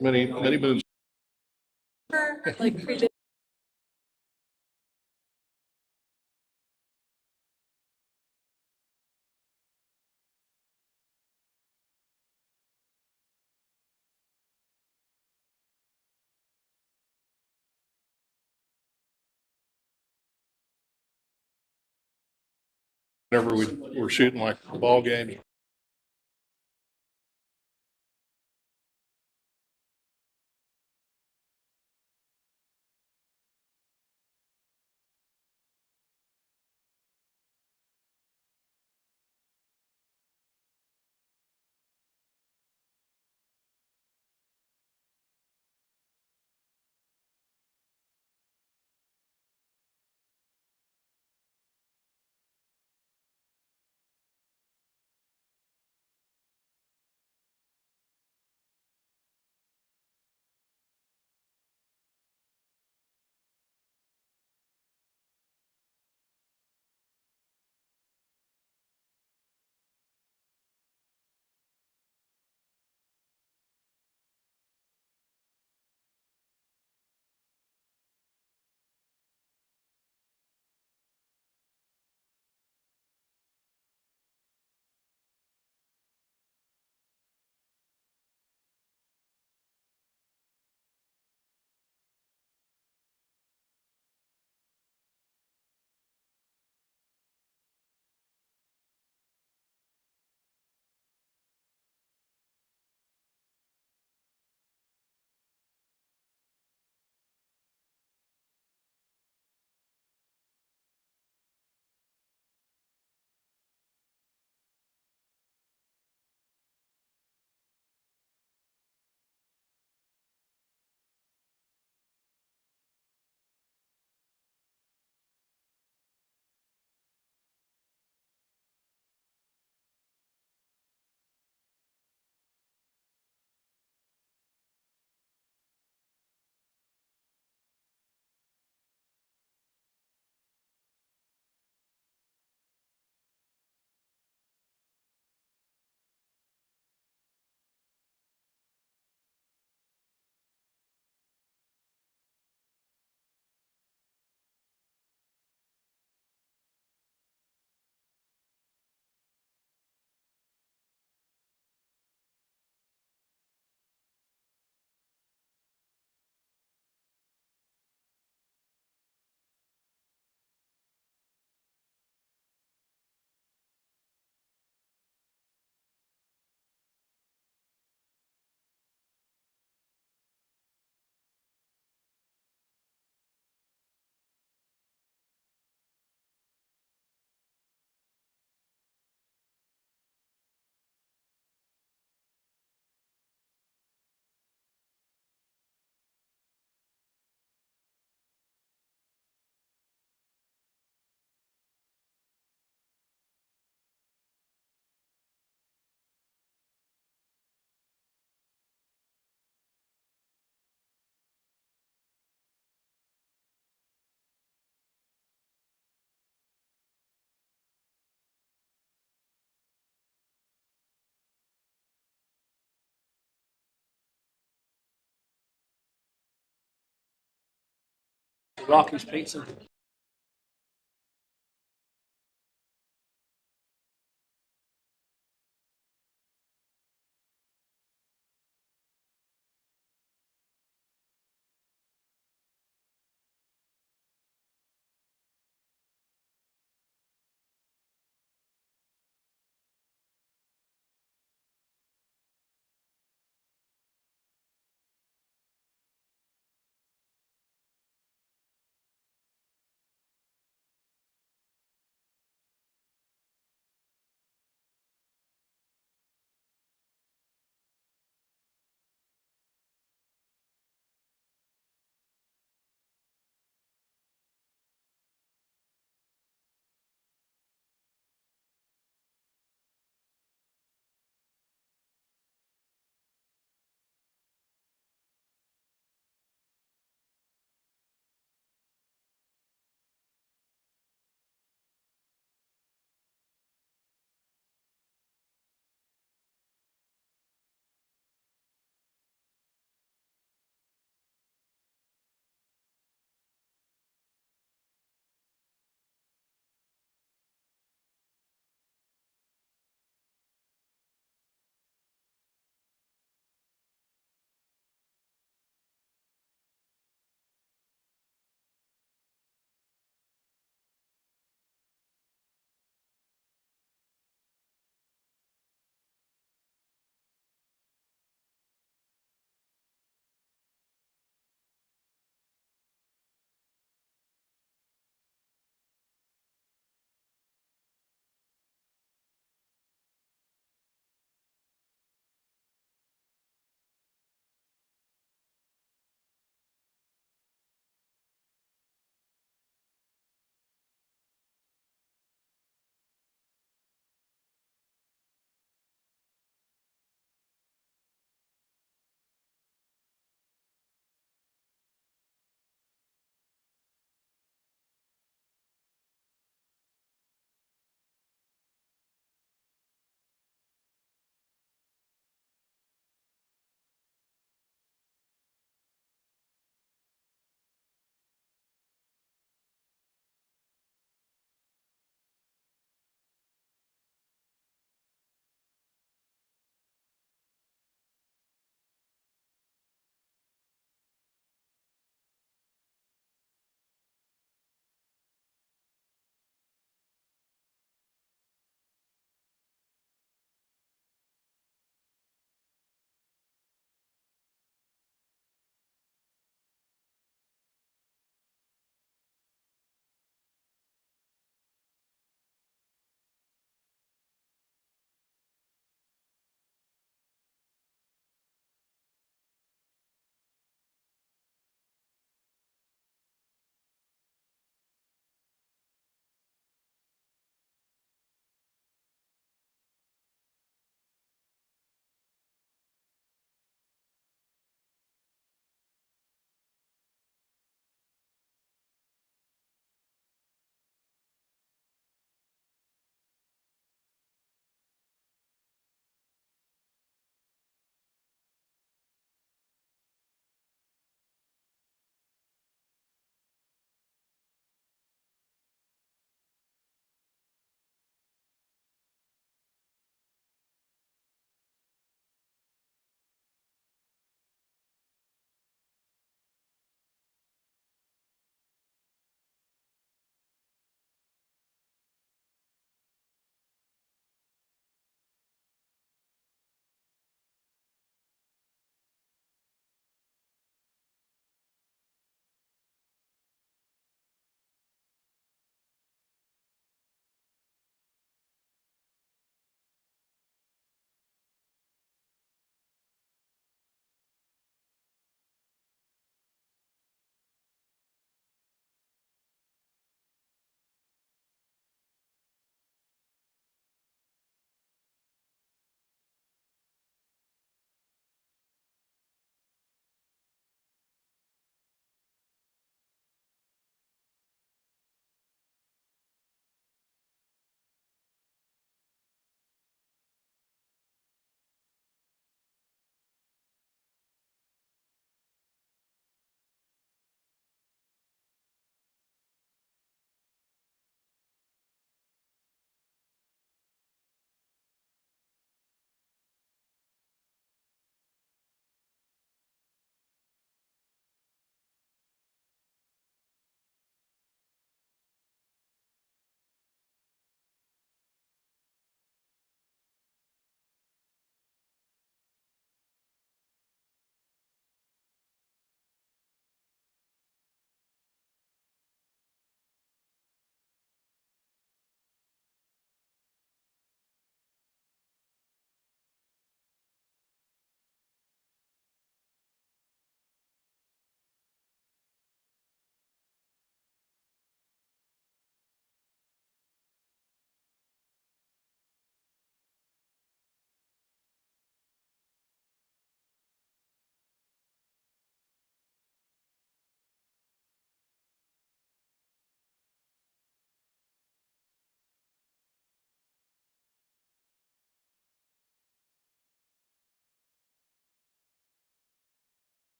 Many moons. Like previous. Whenever we were shooting like ball games. Rocky's Pizza.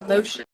Motion.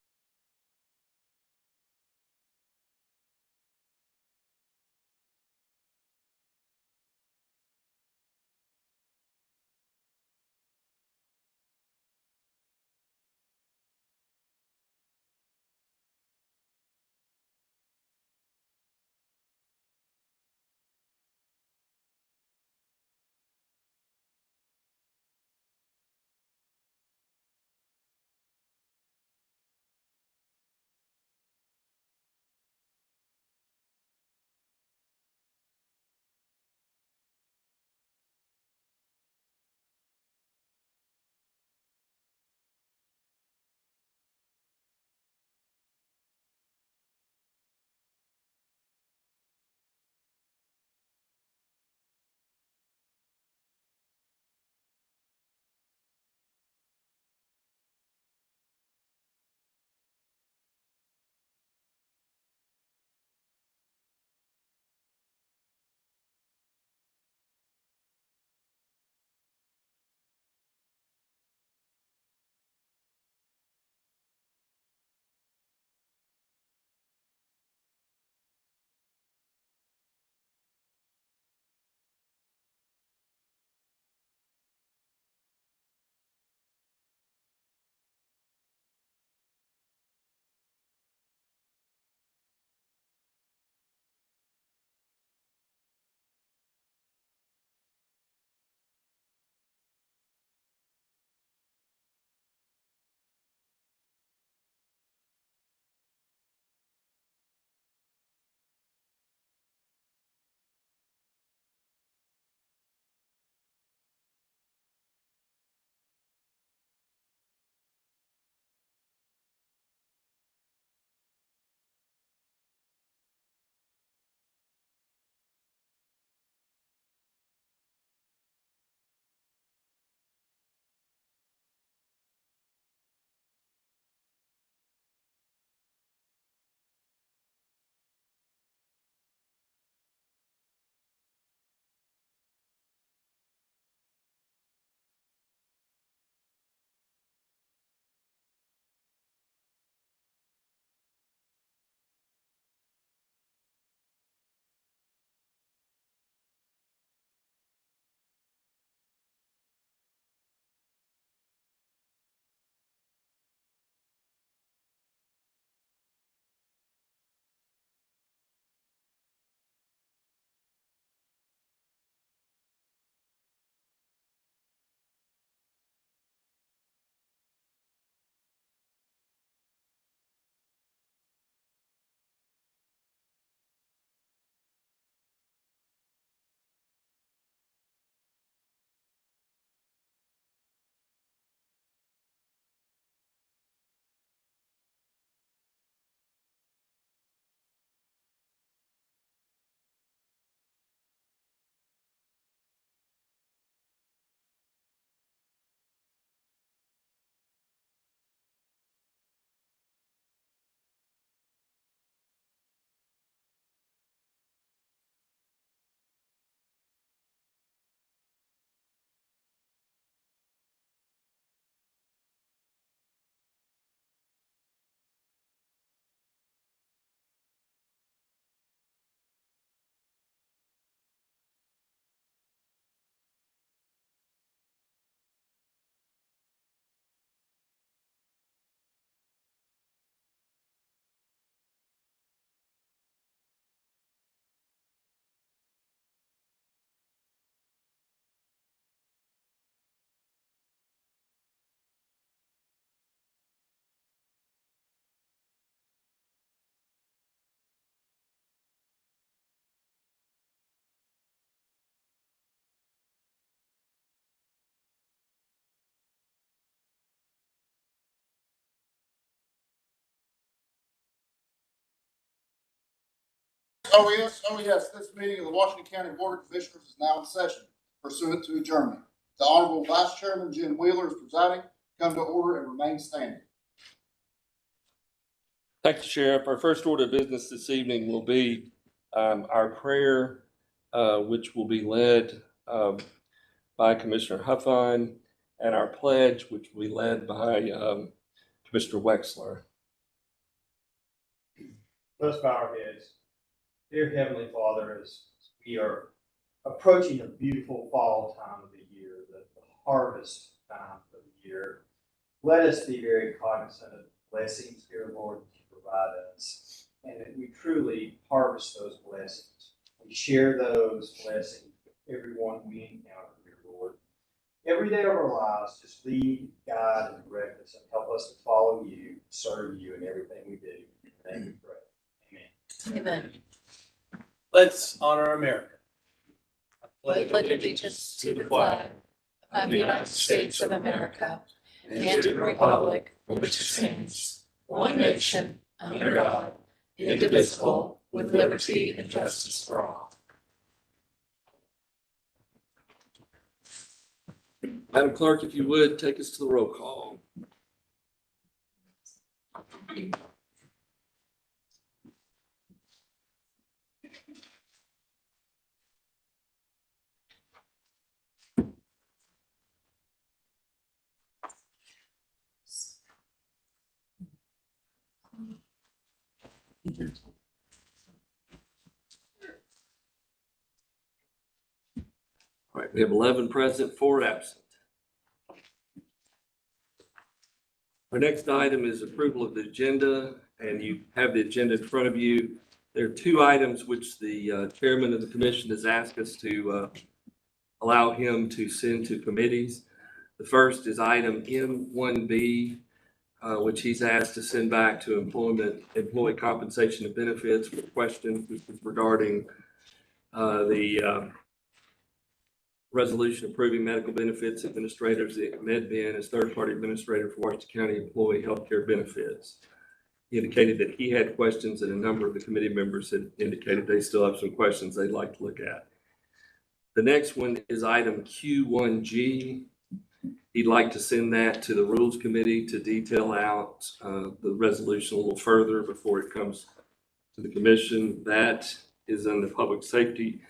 Oh yes, this meeting of the Washington County Board of Commissioners is now in session pursuant to adjournment. The Honorable Vice Chairman Jim Wheeler is presiding. Come to order and remain standing. Thank you, Sheriff. Our first order of business this evening will be our prayer, which will be led by Commissioner Huffine, and our pledge, which will be led by Mr. Wexler. Let's bow our heads. Dear Heavenly Father, as we are approaching the beautiful fall time of the year, the harvest time of the year, let us be very cognizant of the blessings, dear Lord, that you provide us, and that we truly harvest those blessings. We share those blessings with everyone we encounter, dear Lord. Every day of our lives, just lead, guide, and direct us, and help us to follow you, serve you in everything we do. In your name we pray. Amen. Amen. Let's honor America. I pledge allegiance to the flag of the United States of America and to the republic for which it stands, one nation, under God, indivisible, with liberty and justice for all. Madam Clerk, if you would, take us to the roll call. All right, we have 11 present, 4 absent. Our next item is approval of the agenda, and you have the agenda in front of you. There are 2 items which the chairman of the commission has asked us to allow him to send to committees. The first is item M1B, which he's asked to send back to employee compensation and benefits for questions regarding the resolution approving medical benefits administrators at MedBen as third-party administrator for Washington County employee healthcare benefits. He indicated that he had questions, and a number of the committee members had indicated they still have some questions they'd like to look at. The next one is item Q1G. He'd like to send that to the Rules Committee to detail out the resolution a little further before it comes to the commission. That is in the Public Safety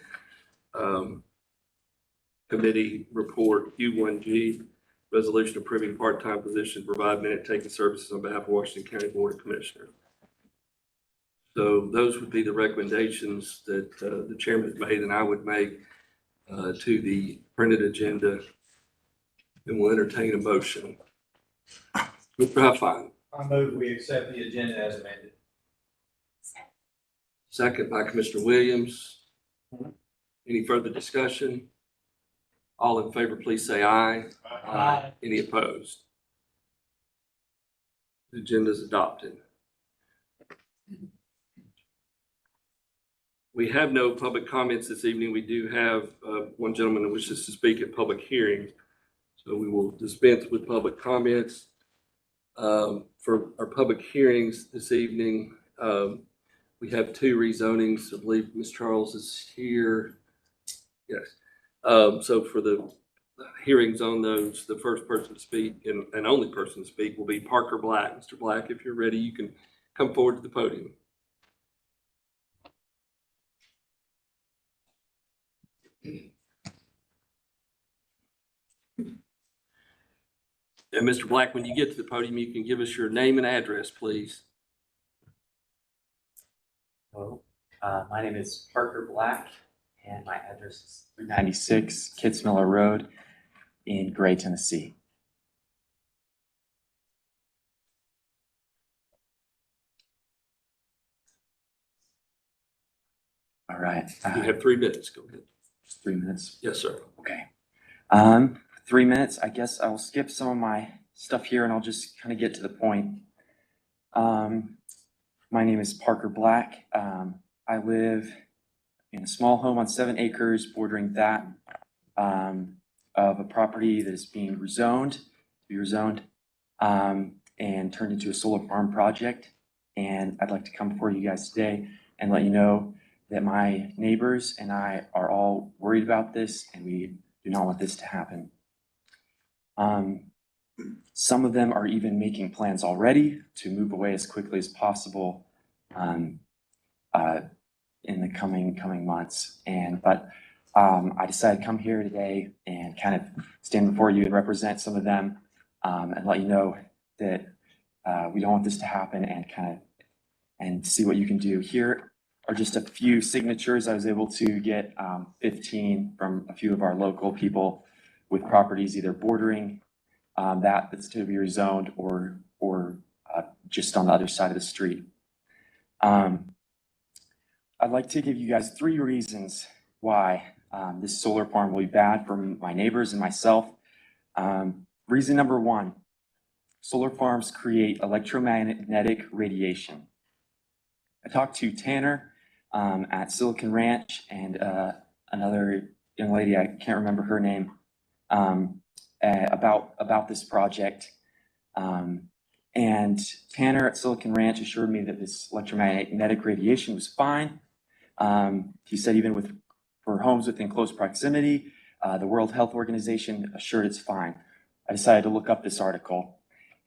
Committee report Q1G, resolution approving part-time position to provide minute-taking services on behalf of Washington County Board of Commissioners. So those would be the recommendations that the chairman has made and I would make to the printed agenda, and we'll entertain a motion. Mr. Huffine. I move we accept the agenda as amended. Second by Commissioner Williams. Any further discussion? All in favor, please say aye. Aye. Any opposed? The agenda is adopted. We have no public comments this evening. We do have one gentleman that wishes to speak at public hearings. So we will dispense with public comments. For our public hearings this evening, we have 2 rezonings. I believe Ms. Charles is here. Yes. So for the hearings on those, the first person to speak and only person to speak will be Parker Black. Mr. Black, if you're ready, you can come forward to the podium. And Mr. Black, when you get to the podium, you can give us your name and address, please. Hello, my name is Parker Black, and my address is 396 Kitzmiller Road in Gray, Tennessee. All right. You have 3 minutes. Go ahead. Just 3 minutes. Yes, sir. Okay. 3 minutes. I guess I'll skip some of my stuff here and I'll just kind of get to the point. My name is Parker Black. I live in a small home on 7 acres bordering that of a property that is being rezoned and turned into a solar farm project. And I'd like to come before you guys today and let you know that my neighbors and I are all worried about this, and we do not want this to happen. Some of them are even making plans already to move away as quickly as possible in the coming months. But I decided to come here today and kind of stand before you and represent some of them and let you know that we don't want this to happen, and see what you can do. Here are just a few signatures. I was able to get 15 from a few of our local people with properties either bordering that's to be rezoned or just on the other side of the street. I'd like to give you guys 3 reasons why this solar farm will be bad for my neighbors and myself. Reason number 1, solar farms create electromagnetic radiation. I talked to Tanner at Silicon Ranch and another young lady, I can't remember her name, about this project. And Tanner at Silicon Ranch assured me that this electromagnetic radiation was fine. He said even for homes within close proximity, the World Health Organization assured it's fine. I decided to look up this article.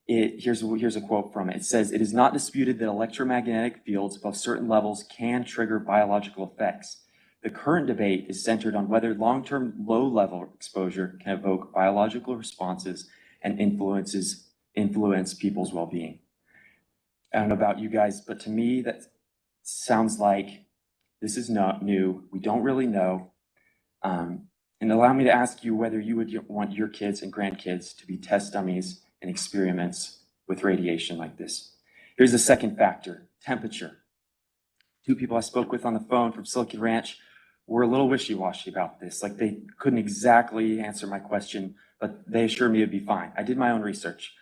Here's a quote from it. It says, "It is not disputed that electromagnetic fields above certain levels can trigger biological effects. The current debate is centered on whether long-term low-level exposure can evoke biological responses and influence people's well-being." I don't know about you guys, but to me, that sounds like this is not new. We don't really know. And allow me to ask you whether you would want your kids and grandkids to be test dummies in experiments with radiation like this. Here's the second factor, temperature. 2 people I spoke with on the phone from Silicon Ranch were a little wishy-washy about this. Like they couldn't exactly answer my question, but they assured me it'd be fine. I did my own research.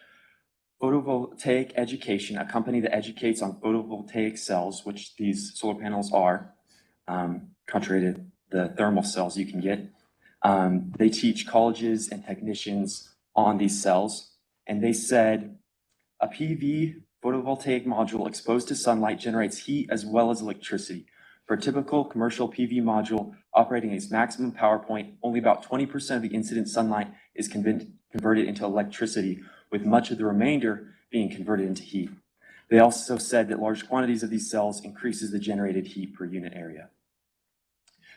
Photovoltaic Education, a company that educates on photovoltaic cells, which these solar panels are, contrary to the thermal cells you can get. They teach colleges and technicians on these cells, and they said a PV photovoltaic module exposed to sunlight generates heat as well as electricity. For a typical commercial PV module operating at its maximum power point, only about 20% of the incident sunlight is converted into electricity, with much of the remainder being converted into heat. They also said that large quantities of these cells increases the generated heat per unit area.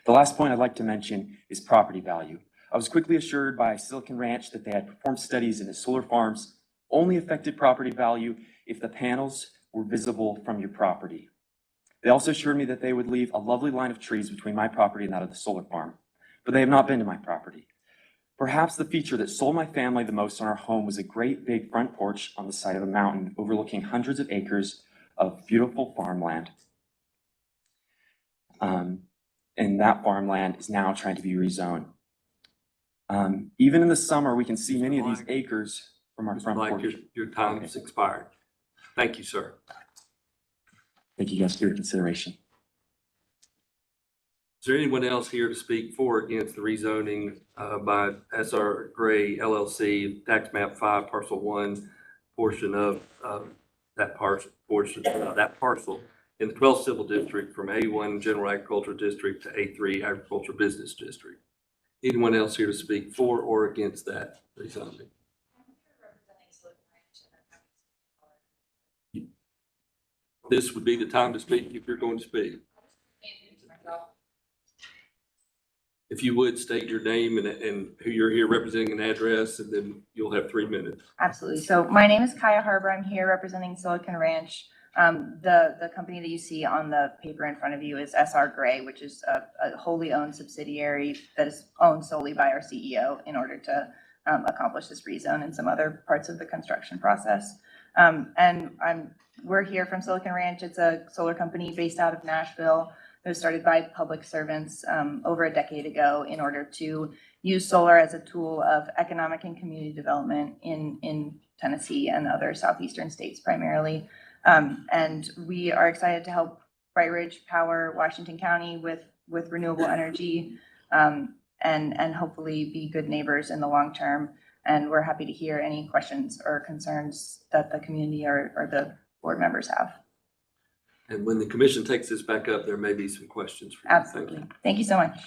The last point I'd like to mention is property value. I was quickly assured by Silicon Ranch that they had performed studies into solar farms only affected property value if the panels were visible from your property. They also assured me that they would leave a lovely line of trees between my property and that of the solar farm, but they have not been to my property. Perhaps the feature that sold my family the most on our home was a great big front porch on the side of a mountain overlooking hundreds of acres of beautiful farmland. And that farmland is now trying to be rezoned. Even in the summer, we can see many of these acres from our front porch. Your time has expired. Thank you, sir. Thank you guys for your consideration. Is there anyone else here to speak for or against the rezoning by SR Gray LLC, tax map 5, parcel 1, portion of that parcel in the 12th Civil District from A1 General Agricultural District to A3 Agricultural Business District? Anyone else here to speak for or against that rezoning? This would be the time to speak if you're going to speak. If you would state your name and who you're here representing, an address, and then you'll have 3 minutes. Absolutely. So my name is Kaya Harbor. I'm here representing Silicon Ranch. The company that you see on the paper in front of you is SR Gray, which is a wholly owned subsidiary that is owned solely by our CEO in order to accomplish this rezone and some other parts of the construction process. We're here from Silicon Ranch. It's a solar company based out of Nashville. It was started by public servants over a decade ago in order to use solar as a tool of economic and community development in Tennessee and other southeastern states primarily. And we are excited to help Bright Ridge power Washington County with renewable energy and hopefully be good neighbors in the long term. And we're happy to hear any questions or concerns that the community or the board members have. And when the commission takes this back up, there may be some questions for you. Absolutely. Thank you so much.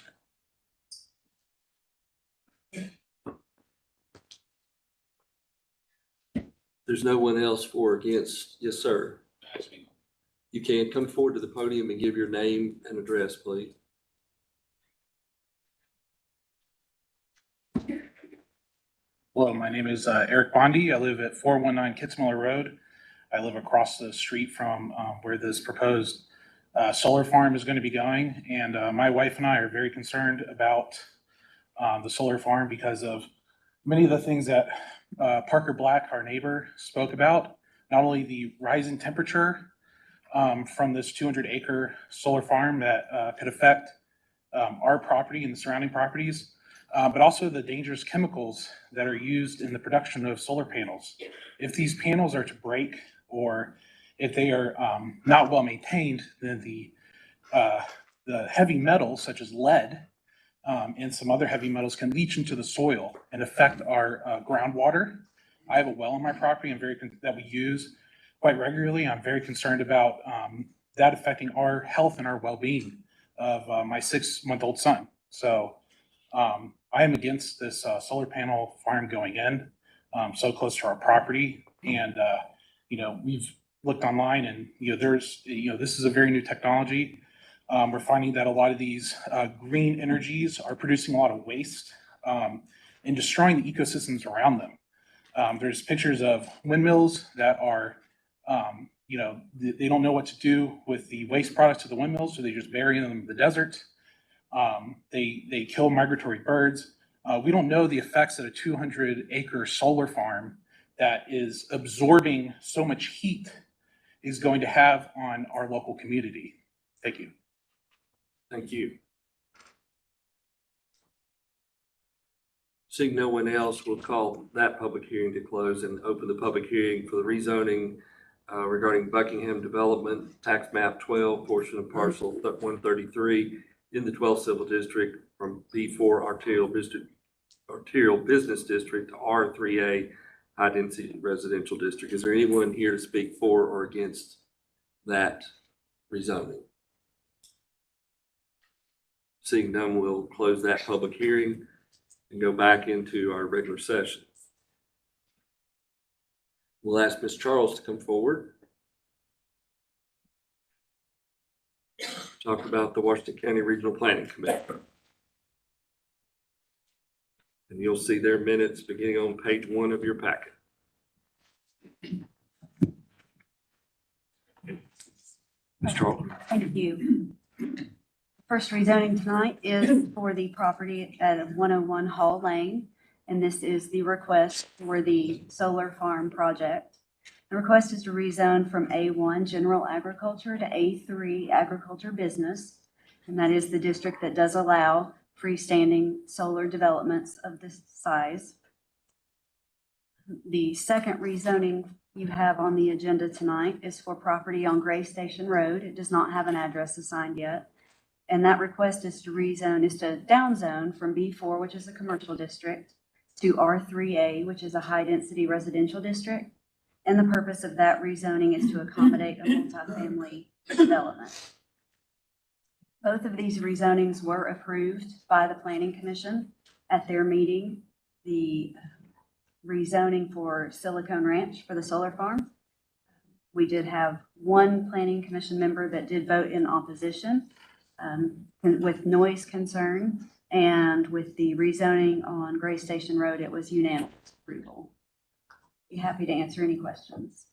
There's no one else for or against. Yes, sir. You can come forward to the podium and give your name and address, please. Hello, my name is Eric Bondi. I live at 419 Kitzmiller Road. I live across the street from where this proposed solar farm is going to be going. And my wife and I are very concerned about the solar farm because of many of the things that Parker Black, our neighbor, spoke about. Not only the rising temperature from this 200-acre solar farm that could affect our property and the surrounding properties, but also the dangerous chemicals that are used in the production of solar panels. If these panels are to break, or if they are not well maintained, then the heavy metals such as lead and some other heavy metals can leach into the soil and affect our groundwater. I have a well on my property that we use quite regularly. I'm very concerned about that affecting our health and our well-being of my 6-month-old son. So I am against this solar panel farm going in so close to our property. And, we've looked online and, this is a very new technology. We're finding that a lot of these green energies are producing a lot of waste and destroying the ecosystems around them. There's pictures of windmills that are, they don't know what to do with the waste products of the windmills, so they just bury them in the desert. They kill migratory birds. We don't know the effects that a 200-acre solar farm that is absorbing so much heat is going to have on our local community. Thank you. Thank you. Seeing no one else, we'll call that public hearing to close and open the public hearing for the rezoning regarding Buckingham Development, tax map 12, portion of parcel 133 in the 12th Civil District from B4 Arterial Business District to R3A High Density Residential District. Is there anyone here to speak for or against that rezoning? Seeing none, we'll close that public hearing and go back into our regular session. We'll ask Ms. Charles to come forward. Talk about the Washington County Regional Planning Commission. And you'll see their minutes beginning on page 1 of your packet. Ms. Charles. Thank you. First rezoning tonight is for the property at 101 Hall Lane, and this is the request for the solar farm project. The request is to rezone from A1 General Agriculture to A3 Agriculture Business, and that is the district that does allow freestanding solar developments of this size. The second rezoning you have on the agenda tonight is for property on Gray Station Road. It does not have an address assigned yet. And that request is to downzone from B4, which is a commercial district, to R3A, which is a high-density residential district. And the purpose of that rezoning is to accommodate a multifamily development. Both of these rezonings were approved by the Planning Commission at their meeting. The rezoning for Silicon Ranch for the solar farm, we did have one Planning Commission member that did vote in opposition. With noise concern, and with the rezoning on Gray Station Road, it was unanimous approval. Be happy to answer any questions.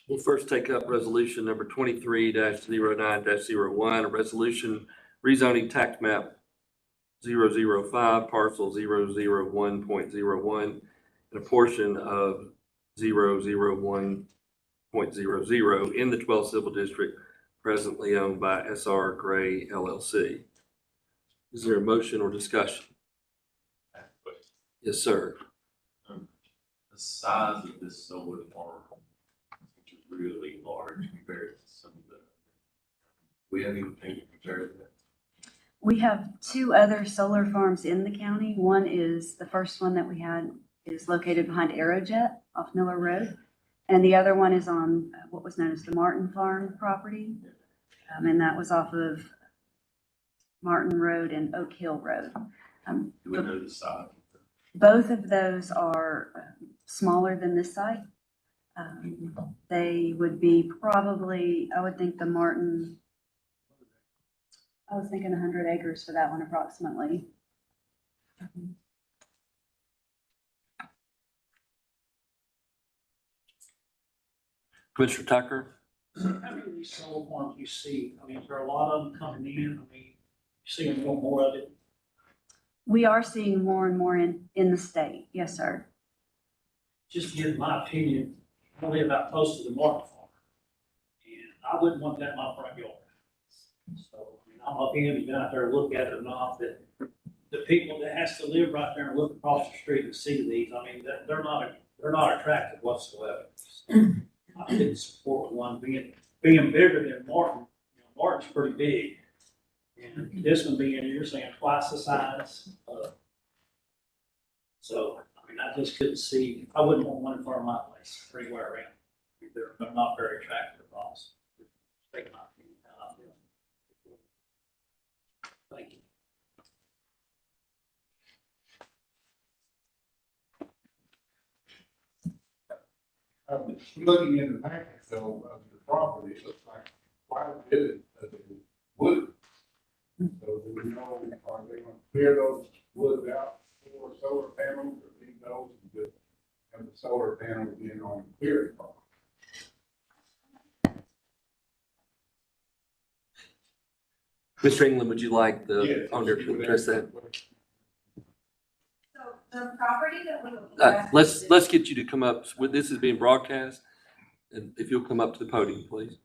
We'll first take up resolution number 23-09-01, a resolution rezoning tax map 005 parcel 001.01 and a portion of 001.00 in the 12th Civil District presently owned by SR Gray LLC. Is there a motion or discussion? Yes, sir. The size of this solar farm is really large compared to some of the, we have anything compared to that? We have two other solar farms in the county. One is, the first one that we had is located behind Aerojet off Miller Road. And the other one is on what was known as the Martin Farm property. And that was off of Martin Road and Oak Hill Road. Do we know the size? Both of those are smaller than this site. They would be probably, I would think the Martin, I was thinking 100 acres for that one approximately. Commissioner Tucker? How many of these solar farms you see? I mean, is there a lot of them coming in? I mean, you see more of it? We are seeing more and more in the state. Yes, sir. Just in my opinion, I live out close to the market farm. And I wouldn't want that in my front yard. So, I mean, I don't know if any of you been out there and look at it or not, but the people that has to live right there and look across the street and see these, I mean, they're not attractive whatsoever. I didn't support one being bigger than Martin. You know, Martin's pretty big. And this one being, you're saying twice the size. So, I mean, I just couldn't see, I wouldn't want one in front of my place or anywhere around. They're not very attractive at all. Take my opinion. How I feel. Thank you. Looking in the package though of the property, it looks like quite a bit of wood. So do we know, are they gonna clear those wood out for solar panels or leave those and just have the solar panels being on clearing property? Mr. England, would you like the Yes, owner to address that? So the property that we're looking at. Let's get you to come up. This is being broadcast. And if you'll come up to the podium, please.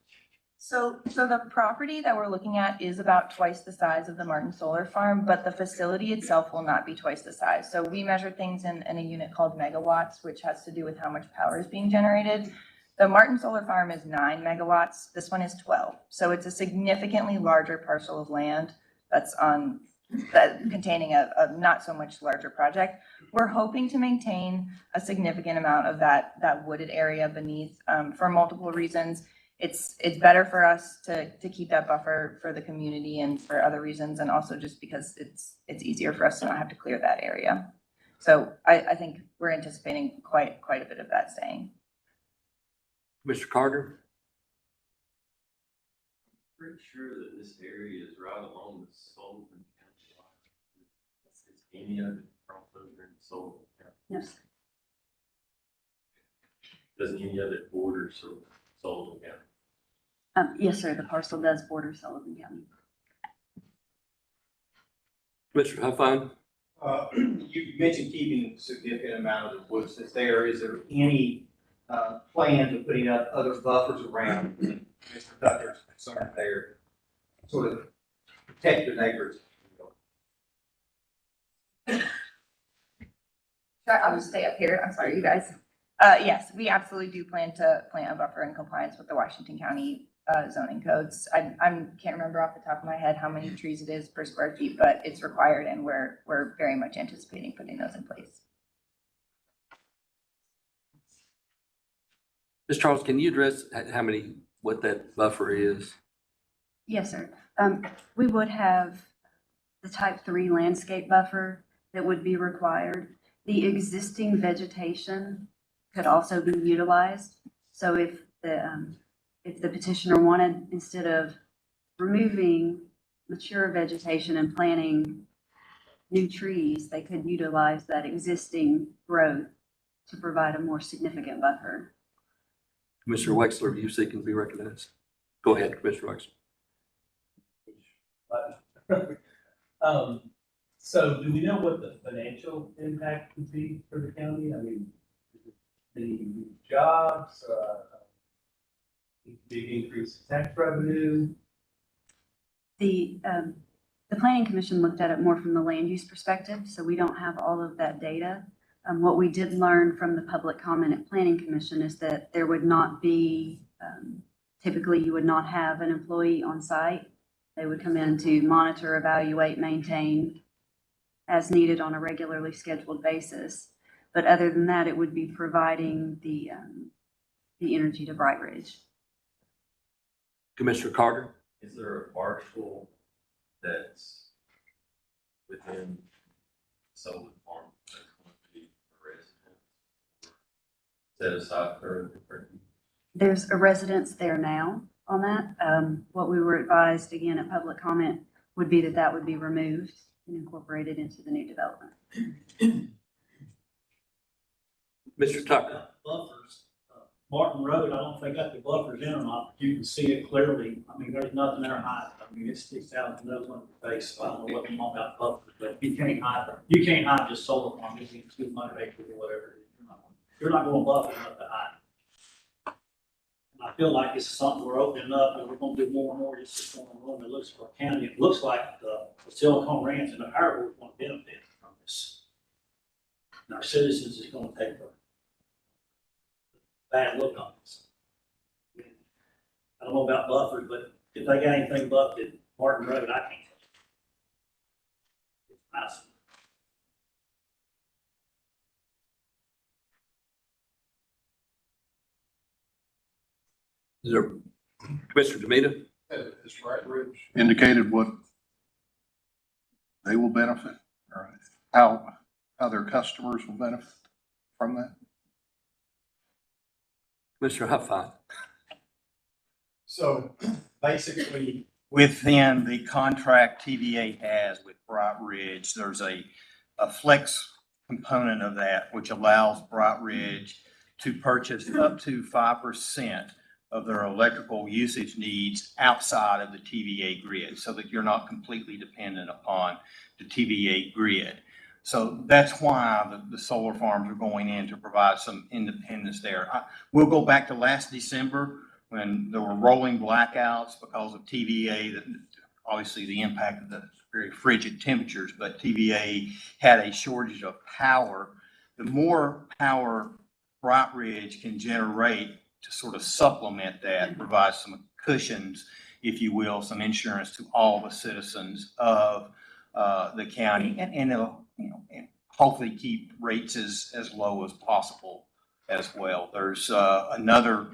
So the property that we're looking at is about twice the size of the Martin Solar Farm, but the facility itself will not be twice the size. So we measure things in a unit called megawatts, which has to do with how much power is being generated. The Martin Solar Farm is 9 megawatts. This one is 12. So it's a significantly larger parcel of land that's containing a not so much larger project. We're hoping to maintain a significant amount of that wooded area beneath for multiple reasons. It's better for us to keep that buffer for the community and for other reasons, and also just because it's easier for us to not have to clear that area. So I think we're anticipating quite a bit of that staying. Mr. Carter? Pretty sure that this area is right along the Sullivan County line. Is any of it crossover in Sullivan County? Yes. Doesn't any of it border Sullivan County? Yes, sir. The parcel does border Sullivan County. Mr. Huffine? You mentioned keeping a significant amount of the woods that's there. Is there any plan to putting up other buffers around Mr. Tucker's concern there, sort of protect the neighbors? I'll just stay up here. I'm sorry, you guys. Yes, we absolutely do plan to plant a buffer in compliance with the Washington County zoning codes. I can't remember off the top of my head how many trees it is per square feet, but it's required, and we're very much anticipating putting those in place. Ms. Charles, can you address what that buffer is? Yes, sir. We would have the type 3 landscape buffer that would be required. The existing vegetation could also be utilized. So if the petitioner wanted, instead of removing mature vegetation and planting new trees, they could utilize that existing growth to provide a more significant buffer. Commissioner Wexler, you seeking to be recognized? Go ahead, Commissioner Wexler. So do we know what the financial impact would be for the county? I mean, the jobs, big increase in tax revenue? The Planning Commission looked at it more from the land use perspective, so we don't have all of that data. What we did learn from the public comment at Planning Commission is that there would not be, typically you would not have an employee on site. They would come in to monitor, evaluate, maintain as needed on a regularly scheduled basis. But other than that, it would be providing the energy to Bright Ridge. Commissioner Carter? Is there a parcel that's within Sullivan Farm that's going to be a residence set aside for different? There's a residence there now on that. What we were advised, again, at public comment, would be that would be removed and incorporated into the new development. Mr. Tucker? Buffers, Martin Road, I don't know if they got the buffers in or not, but you can see it clearly. I mean, there's nothing there hiding. I mean, it sticks out in the middle of the face. So I don't know what you want about buffers, but you can't hide just solar farm, it's 200 acres or whatever. You're not going to buffer enough to hide. And I feel like it's something we're opening up and we're going to do more and more. It's just going on. It looks for county. It looks like the Silicon Ranch and the Power Board want to benefit from this. And our citizens is going to take a bad look on this. I don't know about buffers, but if they got anything buffed at Martin Road, I can't. It's nice. Is there, Commissioner Demeter? Has Bright Ridge indicated what they will benefit, or how their customers will benefit from that? Commissioner Huffine? So basically, within the contract TVA has with Bright Ridge, there's a flex component of that, which allows Bright Ridge to purchase up to 5% of their electrical usage needs outside of the TVA grid, so that you're not completely dependent upon the TVA grid. So that's why the solar farms are going in to provide some independence there. We'll go back to last December when there were rolling blackouts because of TVA, that obviously the impact of the very frigid temperatures, but TVA had a shortage of power. The more power Bright Ridge can generate to sort of supplement that, provide some cushions, if you will, some insurance to all the citizens of the county, and it'll, and hopefully keep rates as low as possible as well. There's another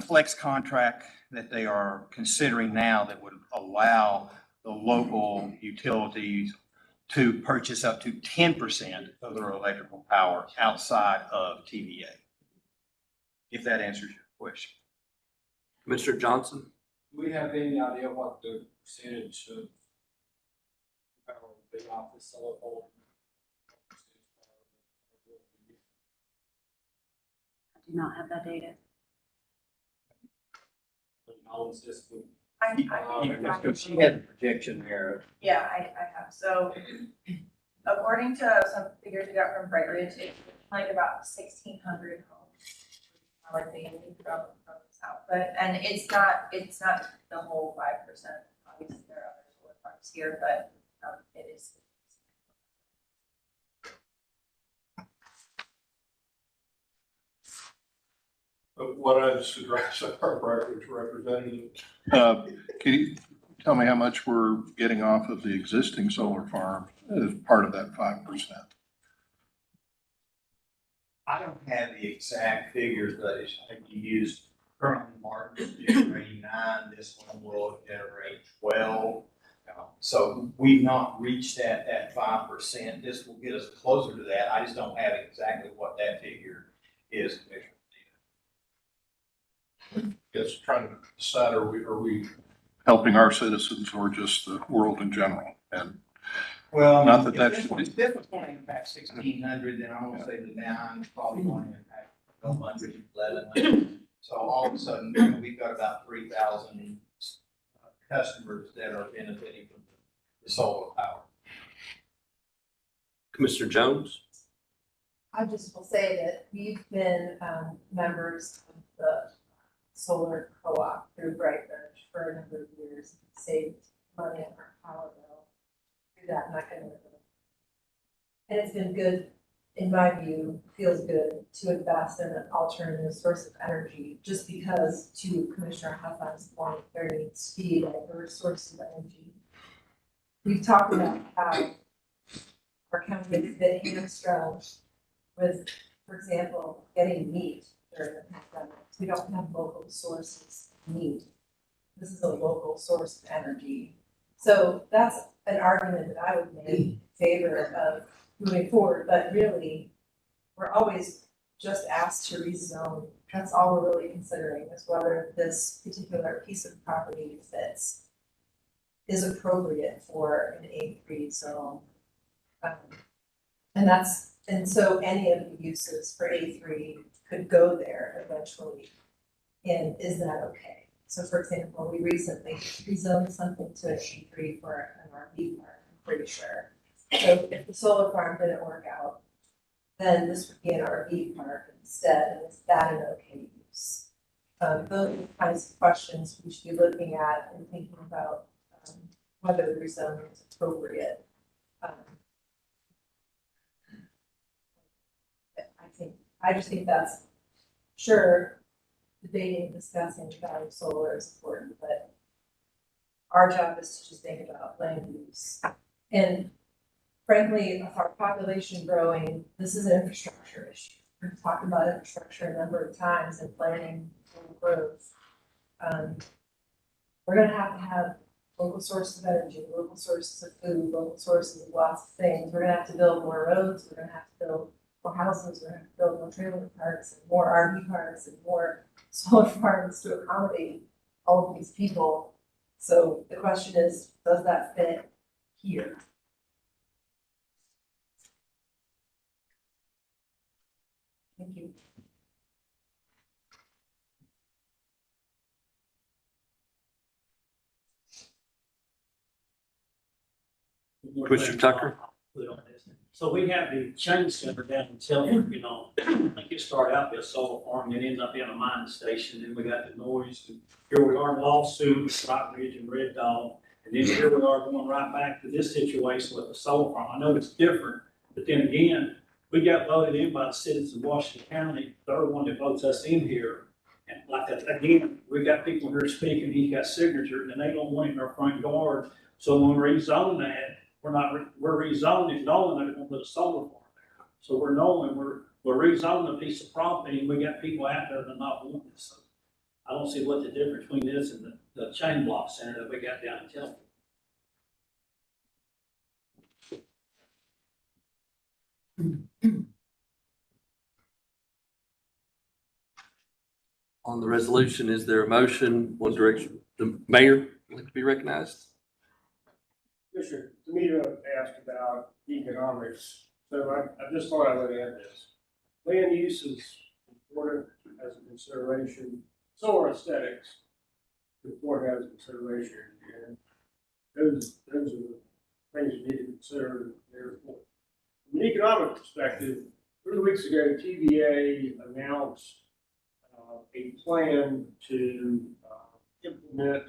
flex contract that they are considering now that would allow the local utilities to purchase up to 10% of their electrical power outside of TVA. If that answers your question. Commissioner Johnson? Do we have any idea what the percentage of power will be off the solar pole? I do not have that data. She had a projection there. Yeah, I have. So according to some figures we got from Bright Ridge, it's like about 1,600 homes are daily from this output. And it's not the whole 5%. Obviously, there are other solar farms here, but it is. What I just addressed our Bright Ridge representative. Can you tell me how much we're getting off of the existing solar farm as part of that 5%? I don't have the exact figures, but I think you used currently Martin generating 9. This one will generate 12. So we've not reached that 5%. This will get us closer to that. I just don't have exactly what that figure is, Commissioner. Just trying to decide, are we helping our citizens or just the world in general? And well, not that that should be. If this was going to impact 1,600, then I would say the down is probably going to impact 1,111. So all of a sudden, we've got about 3,000 customers that are benefiting from the solar power. Commissioner Jones? I just will say that we've been members of the solar co-op through Bright Ridge for a number of years, saved money on our power bill through that mechanism. And it's been good, in my view, feels good to invest in an alternative source of energy, just because, to Commissioner Huffine's point, there needs to be a diverse source of energy. We've talked about how our county is a bit hamstrung with, for example, getting meat during the pandemic. We don't have local sources of meat. This is a local source of energy. So that's an argument that I would make in favor of moving forward, but really, we're always just asked to rezone. That's all we're really considering, is whether this particular piece of property is appropriate for an A3 zone. And that's And so any of the uses for A3 could go there eventually. And is that okay? So for example, we recently rezoned something to an A3 for an RV park, I'm pretty sure. So if the solar farm didn't work out, then this would be an RV park instead, and is that an okay use? Those are the kinds of questions we should be looking at and thinking about whether the rezoning is appropriate. I just think that's, sure, debating, discussing the value of solar is important, but our job is to just think about land use. And frankly, with our population growing, this is an infrastructure issue. We've talked about infrastructure a number of times and planning for growth. We're gonna have local sources of energy, local sources of food, local sources of lots of things. We're gonna have to build more roads, we're gonna have to build more houses, we're gonna have to build more trailer parks and more RV parks and more solar farms to accommodate all of these people. So the question is, does that fit here? Thank you. Commissioner Tucker? So we have the chain center down in Tilton, you know, I think it started out as a solar farm, and it ends up being a mining station, then we got the noise, and here we are in lawsuits, Rock Ridge and Red Dog, and then here we are going right back to this situation with the solar farm. I know it's different, but then again, we got voted in by the citizens of Washington County, they're the one that votes us in here. And like that, again, we got people here speaking, he's got signatures, and they don't want it in their front yard. So when we rezone that, we're rezoning, knowing that they're gonna put a solar farm there. So we're knowing we're rezoning a piece of property, and we got people out there that not want it. So I don't see what the difference between this and the chain block center that we got down in Tilton. On the resolution, is there a motion, one direction? The mayor would like to be recognized? Commissioner, Demeter asked about economics, so I just thought I would add this. Land use is important as a consideration, so are aesthetics important as a consideration, and those are the things you need to consider there. From an economic perspective, 3 weeks ago, TVA announced a plan to implement,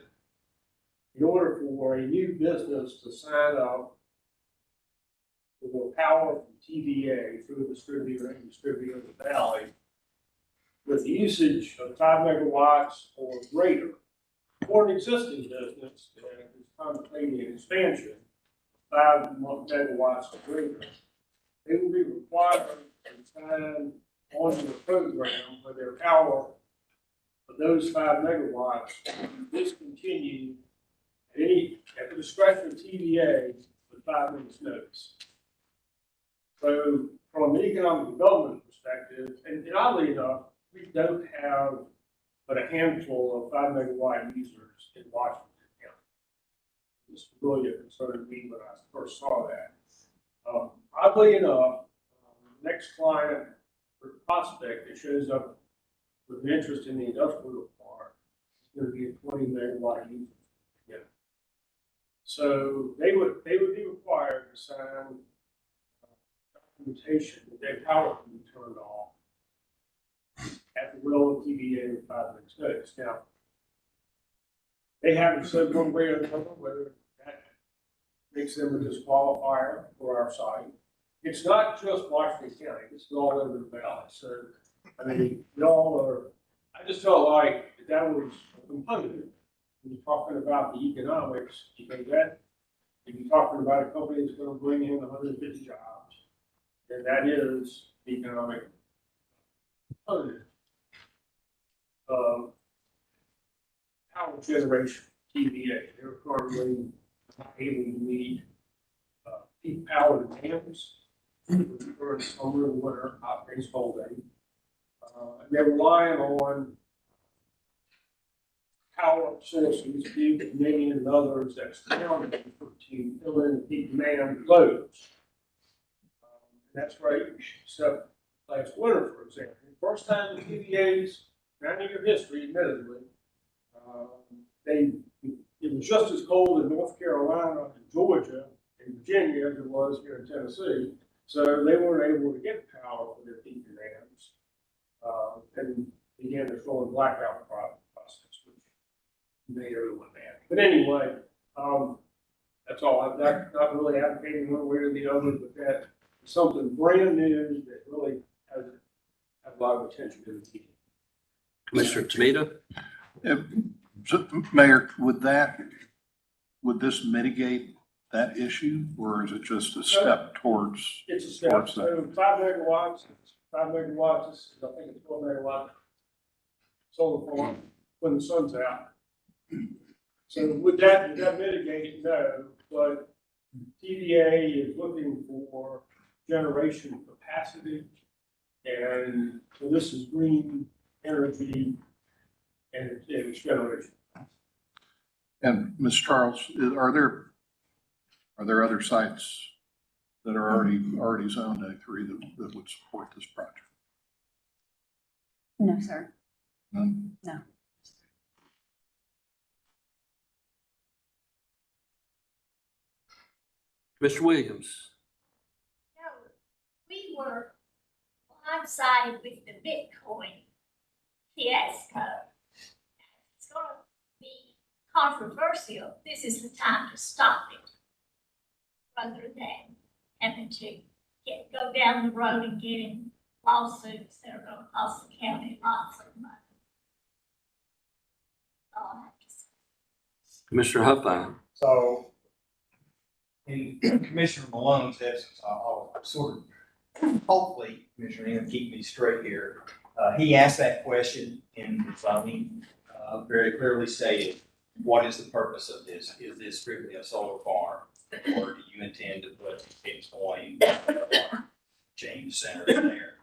in order for a new business to sign up with the power from TVA through a distributor and distributor in the valley, with the usage of 5 megawatts or greater, for an existing business that is contemplating an expansion, 5 megawatts or greater, they will be required to sign on the program for their power of those 5 megawatts discontinue at the discretion of TVA with 5 minutes notice. So from an economic development perspective, and oddly enough, we don't have but a handful of 5 megawatt users in Washington County. This really concerned me when I first saw that. Oddly enough, the next client or prospect that shows up with an interest in the industrial park is going to be a 20 megawatt user. Yeah. So they would be required to sign documentation that their power can be turned off at the will of TVA with 5 minutes notice. Now, they haven't said one way or another whether that makes them a disqualifier for our site. It's not just Washington County, it's all over the valley. So, I mean, y'all are, I just felt like that was a component when you're talking about the economics, because that, if you're talking about a company that's going to bring in 150 jobs, and that is the economic component of power generation, TVA. They're currently not able to meet peak power demands for summer and winter operating cold day. And they're relying on power sources, Duke, Dominion, and others that's counted to fill in the peak demand loads. That's right. So last winter, for example, first time in TVA's 90-year history, admittedly, it was just as cold in North Carolina and Georgia and Virginia as it was here in Tennessee. So they weren't able to get power for their heat demands, and began their rolling blackout process, which made everyone mad. But anyway, that's all. I'm not really advocating one way or the other, but that is something brand new that really has a lot of attention to the heat. Commissioner Tomita? So, Mayor, would this mitigate that issue, or is it just a step towards? It's a step. So 5 megawatts, is, I think it's 12 megawatt solar farm when the sun's out. So would that mitigate? No, but TVA is looking for generation capacity. And so this is green energy and it's generation. And Ms. Charles, are there other sites that are already zoned A3 that would support this project? No, sir. None? No. Mr. Williams? No, we were blindsided with the Bitcoin fiasco. It's going to be controversial. This is the time to stop it, rather than having to go down the road and getting lawsuits that are going to cost the county lots of money. That's all I have to say. Commissioner Huffine? So, in Commissioner Malone's absence, I'll sort of, hopefully, Commissioner Ingram, keep me straight here. He asked that question in the zoning, very clearly stated, what is the purpose of this? Is this strictly a solar farm? Or do you intend to put Bitcoin change center in there?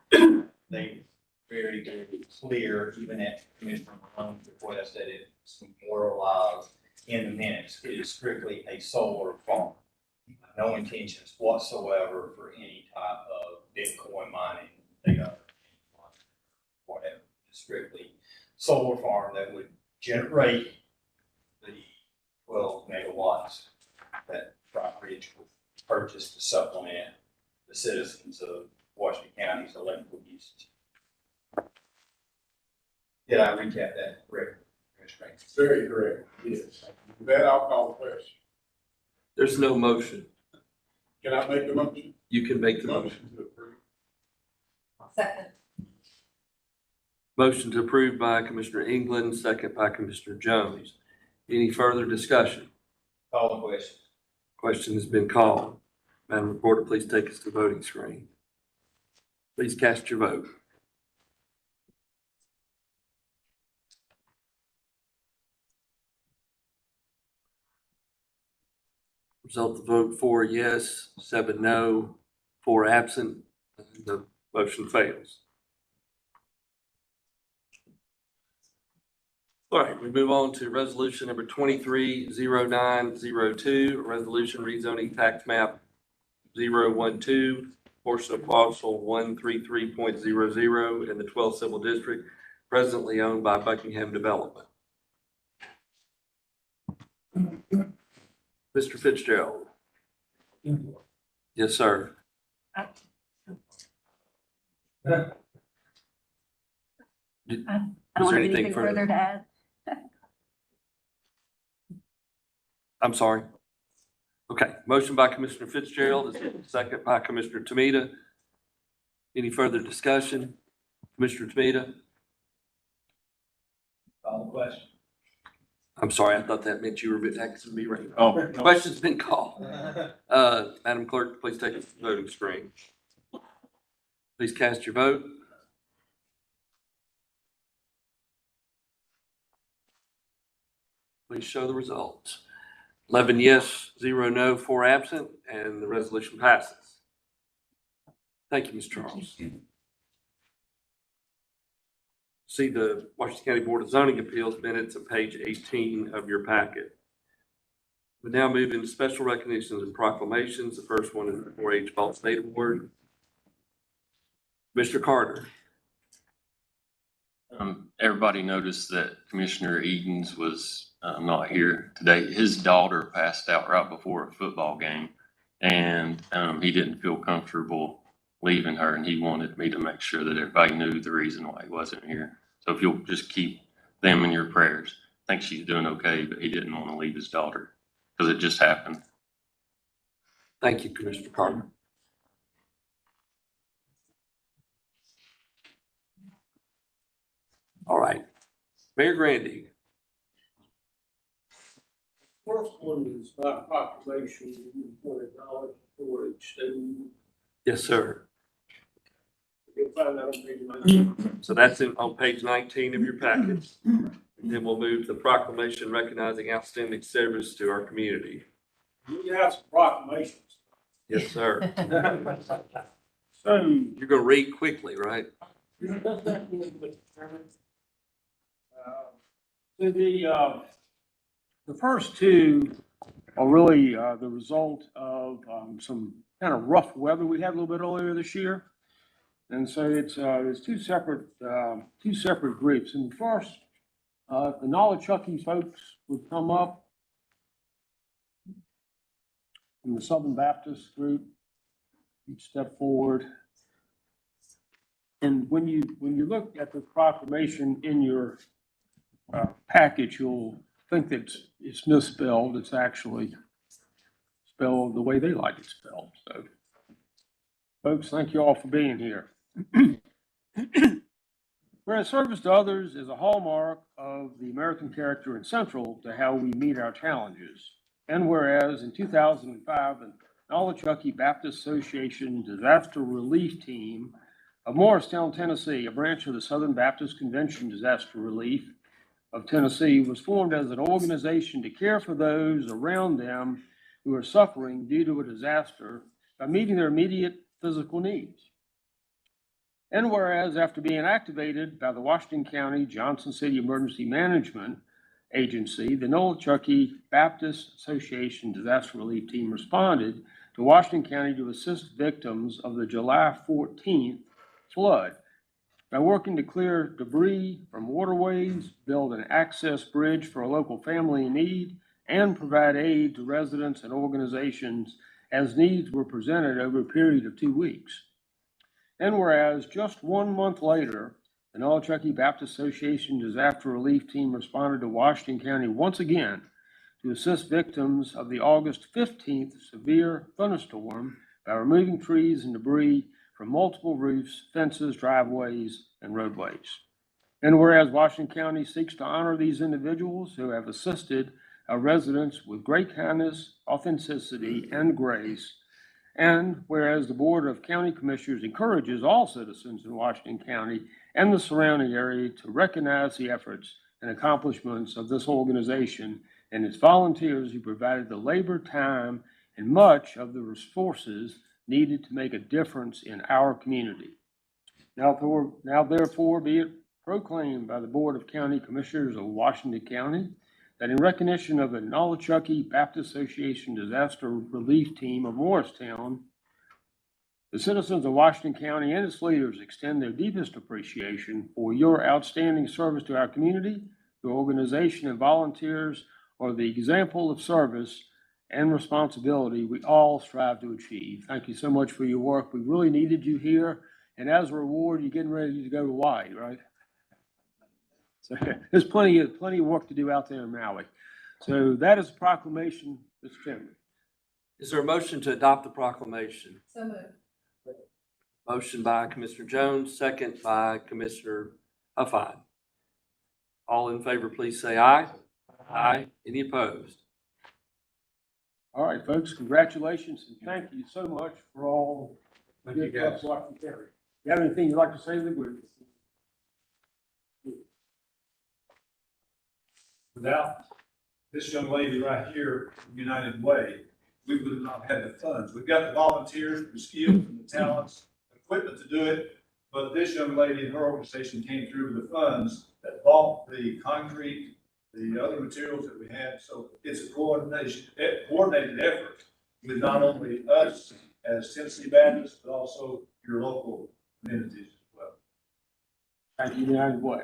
They very, very clear, even at Commissioner Malone's request, that it's memorialized in the minutes. It is strictly a solar farm. No intentions whatsoever for any type of Bitcoin mining, data, whatever. It's strictly solar farm that would generate the 12 megawatts that Rock Ridge will purchase to supplement the citizens of Washington County's electrical usage. Did I recap that correctly? Very correct, yes. With that, I'll call the question. There's no motion. Can I make the motion? You can make the motion. Motion to approve. Second. Motion to approve by Commissioner England, second by Commissioner Jones. Any further discussion? Call the question. Question has been called. Madam Reporter, please take us to the voting screen. Please cast your vote. Result of the vote 4 yes, 7 no, 4 absent. The motion fails. All right, we move on to resolution number 230902, a resolution rezoning tax map 012, portion of parcel 133.00 in the 12th Civil District, presently owned by Buckingham Development. Mr. Fitzgerald. Yes, sir. I Is don't there have anything anything further to add. I'm sorry. Okay, motion by Commissioner Fitzgerald, second by Commissioner Tomita. Any further discussion? Commissioner Tomita? Call the question. I'm sorry, I thought that meant you were asking me right. Oh, Question's been called. Madam Clerk, please take us to the voting screen. Please cast your vote. Please show the results. 11 yes, 0 no, 4 absent, and the resolution passes. Thank you, Ms. Charles. See the Washington County Board of Zoning Appeals minutes on page 18 of your packet. We now move into special recognitions and proclamations. The first one is the 4-H Ball State Award. Mr. Carter. Everybody noticed that Commissioner Edens was not here today. His daughter passed out right before a football game, and he didn't feel comfortable leaving her, and he wanted me to make sure that everybody knew the reason why he wasn't here. So if you'll just keep them in your prayers. I think she's doing okay, but he didn't want to leave his daughter because it just happened. Thank you, Commissioner Carter. All right. Mayor Grandy. First one is by proclamation, for acknowledgement for each student. Yes, sir. You'll find that on page 19. So that's on page 19 of your package. And then we'll move to the proclamation recognizing outstanding service to our community. You have some proclamations. Yes, sir. So, You're going to read quickly, right? the first two are really the result of some kind of rough weather we had a little bit earlier this year. And so it's two separate groups. And first, the Nolichucky folks would come up from the Southern Baptist group. Each step forward. And when you look at the proclamation in your package, you'll think that it's misspelled. It's actually spelled the way they like it spelled. So, folks, thank you all for being here. Whereas service to others is a hallmark of the American character and central to how we meet our challenges. And whereas in 2005, the Nolichucky Baptist Association Disaster Relief Team of Morristown, Tennessee, a branch of the Southern Baptist Convention Disaster Relief of Tennessee, was formed as an organization to care for those around them who are suffering due to a disaster by meeting their immediate physical needs. And whereas after being activated by the Washington County Johnson City Emergency Management Agency, the Nolichucky Baptist Association Disaster Relief Team responded to Washington County to assist victims of the July 14th flood by working to clear debris from waterways, build an access bridge for a local family in need, and provide aid to residents and organizations as needs were presented over a period of 2 weeks. And whereas just 1 month later, the Nolichucky Baptist Association Disaster Relief Team responded to Washington County once again to assist victims of the August 15th severe thunderstorm by removing trees and debris from multiple roofs, fences, driveways, and roadways. And whereas Washington County seeks to honor these individuals who have assisted our residents with great kindness, authenticity, and grace, and whereas the Board of County Commissioners encourages all citizens in Washington County and the surrounding area to recognize the efforts and accomplishments of this organization and its volunteers who provided the labor, time, and much of the resources needed to make a difference in our community. Now therefore be it proclaimed by the Board of County Commissioners of Washington County that in recognition of the Nolichucky Baptist Association Disaster Relief Team of Morristown, the citizens of Washington County and its leaders extend their deepest appreciation for your outstanding service to our community. Your organization and volunteers are the example of service and responsibility we all strive to achieve. Thank you so much for your work. We really needed you here. And as a reward, you're getting ready to go to Hawaii, right? So there's plenty of work to do out there in Maui. So that is a proclamation, Mr. Chairman. Is there a motion to adopt the proclamation? So moved. Motion by Commissioner Jones, second by Commissioner Huffine. All in favor, please say aye. Aye. Any opposed? All right, folks, congratulations and thank you so much for all. Thank you, guys. You have anything you'd like to say to the group? Without this young lady right here, United Way, we would have not had the funds. We've got the volunteers, the skills, and the talents, equipment to do it, but this young lady and her organization came through with the funds that bought the concrete, the other materials that we had. So it's a coordinated effort with not only us as Tennessee Baptist, but also your local amenities as well. Thank you, United Way.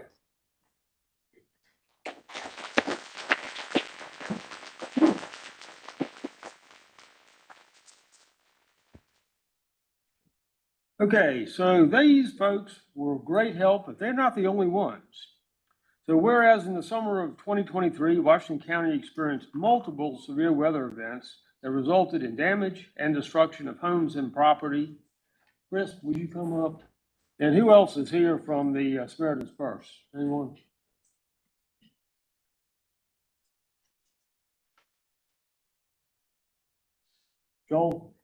Okay, so these folks were great help, but they're not the only ones. So whereas in the summer of 2023, Washington County experienced multiple severe weather events that resulted in damage and destruction of homes and property. Chris, will you come up? And who else is here from the Samaritan's Purse? Anyone? Joel?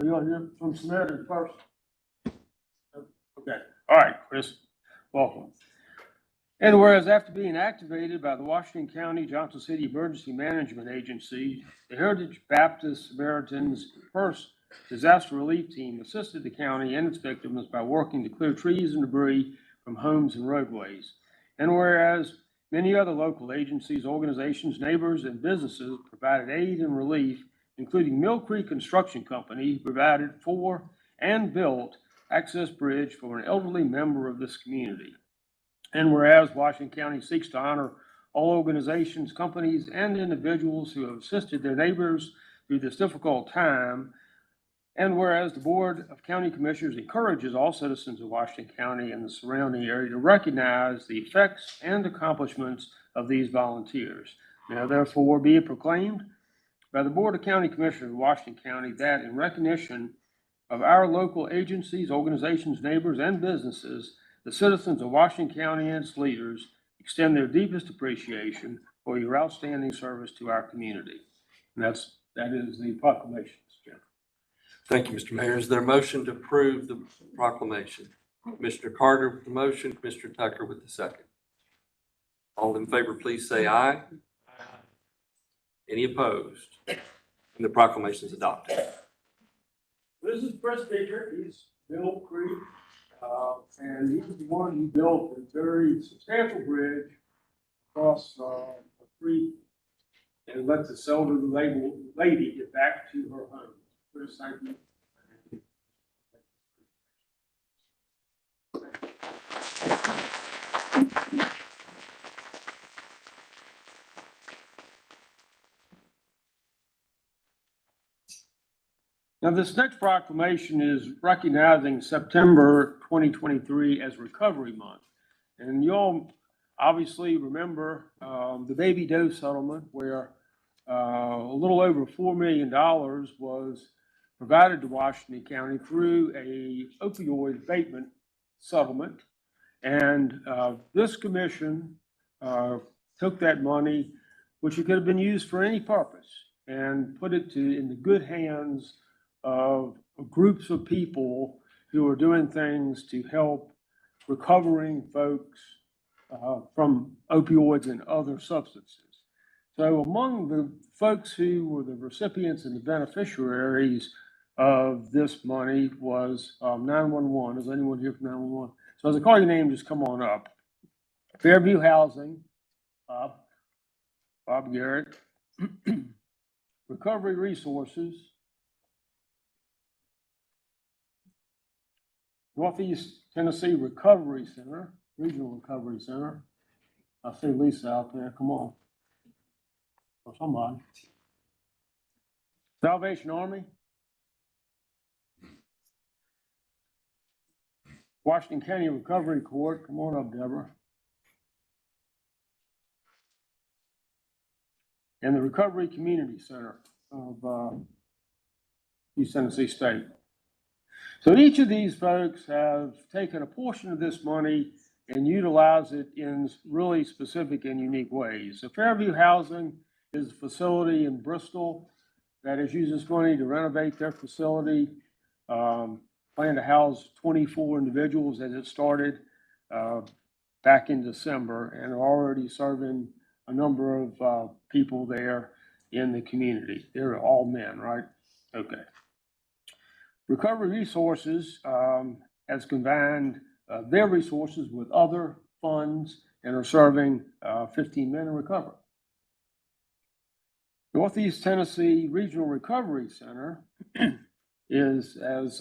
Are you here from Samaritan's Purse? Okay, all right, Chris, welcome. And whereas after being activated by the Washington County Johnson City Emergency Management Agency, the Heritage Baptist Samaritan's Purse Disaster Relief Team assisted the county and its victims by working to clear trees and debris from homes and roadways. And whereas many other local agencies, organizations, neighbors, and businesses provided aid and relief, including Mill Creek Construction Company provided for and built access bridge for an elderly member of this community. And whereas Washington County seeks to honor all organizations, companies, and individuals who have assisted their neighbors through this difficult time, and whereas the Board of County Commissioners encourages all citizens of Washington County and the surrounding area to recognize the effects and accomplishments of these volunteers. Now therefore be it proclaimed by the Board of County Commissioners of Washington County that in recognition of our local agencies, organizations, neighbors, and businesses, the citizens of Washington County and its leaders extend their deepest appreciation for your outstanding service to our community. And that is the proclamation, Jim. Thank you, Mr. Mayor. Is there a motion to approve the proclamation? Commissioner Carter with the motion, Commissioner Tucker with the second. All in favor, please say aye. Any opposed? And the proclamation is adopted. This is Chris Baker. He's Mill Creek, and he's the one who built a very substantial bridge across a creek and let the elderly lady get back to her home. Chris, thank you. Now, this next proclamation is recognizing September 2023 as Recovery Month. And you all obviously remember the baby doe settlement where a little over $4 million was provided to Washington County through a opioid abatement settlement. And this commission took that money, which could have been used for any purpose, and put it in the good hands of groups of people who are doing things to help recovering folks from opioids and other substances. So among the folks who were the recipients and the beneficiaries of this money was 911. Is anyone here from 911? So as I call your name, just come on up. Fairview Housing, Bob Garrett. Recovery Resources. Northeast Tennessee Recovery Center, Regional Recovery Center. I see Lisa out there, come on. Or somebody. Salvation Army. Washington County Recovery Court, come on up, Deborah. And the Recovery Community Center of East Tennessee State. So each of these folks have taken a portion of this money and utilize it in really specific and unique ways. So Fairview Housing is a facility in Bristol that has used this money to renovate their facility. Plan to house 24 individuals as it started back in December, and are already serving a number of people there in the community. They're all men, right? Okay. Recovery Resources has combined their resources with other funds and are serving 15 men in recovery. Northeast Tennessee Regional Recovery Center is, as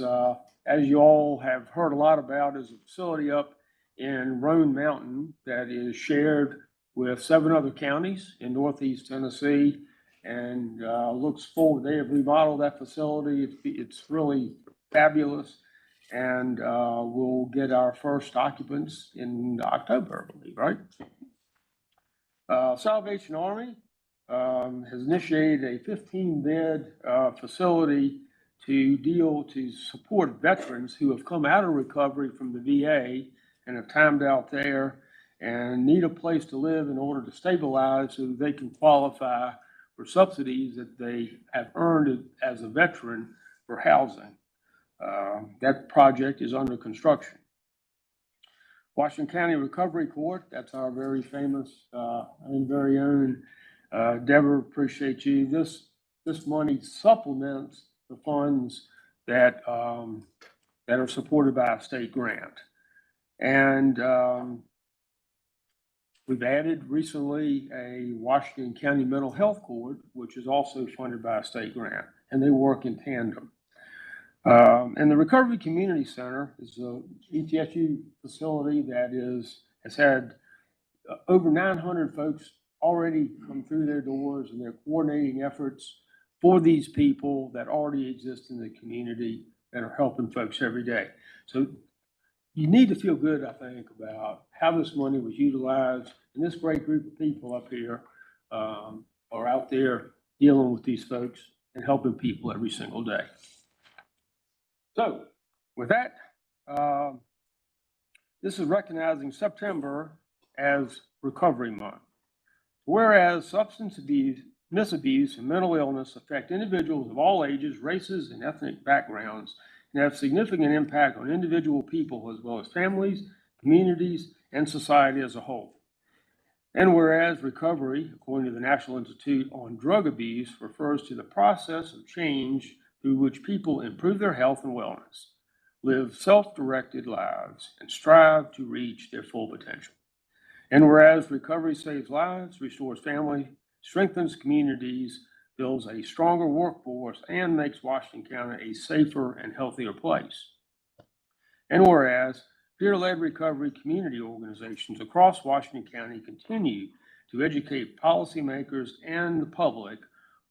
you all have heard a lot about, is a facility up in Roan Mountain that is shared with 7 other counties in northeast Tennessee, and looks forward. They have remodeled that facility. It's really fabulous, and we'll get our first occupants in October, I believe, right? Salvation Army has initiated a 15-bed facility to support veterans who have come out of recovery from the VA and have timed out there and need a place to live in order to stabilize so that they can qualify for subsidies that they have earned as a veteran for housing. That project is under construction. Washington County Recovery Court, that's our very famous, very own, Deborah, appreciate you. This money supplements the funds that are supported by a state grant. And we've added recently a Washington County Mental Health Court, which is also funded by a state grant, and they work in tandem. And the Recovery Community Center is a ETSU facility that has had over 900 folks already come through their doors, and they're coordinating efforts for these people that already exist in the community that are helping folks every day. So you need to feel good, I think, about how this money was utilized, and this great group of people up here are out there dealing with these folks and helping people every single day. So with that, this is recognizing September as Recovery Month. Whereas substance abuse, misabuse, and mental illness affect individuals of all ages, races, and ethnic backgrounds and have significant impact on individual people as well as families, communities, and society as a whole. And whereas recovery, according to the National Institute on Drug Abuse, refers to the process of change through which people improve their health and wellness, live self-directed lives, and strive to reach their full potential. And whereas recovery saves lives, restores family, strengthens communities, builds a stronger workforce, and makes Washington County a safer and healthier place. And whereas peer-led recovery community organizations across Washington County continue to educate policymakers and the public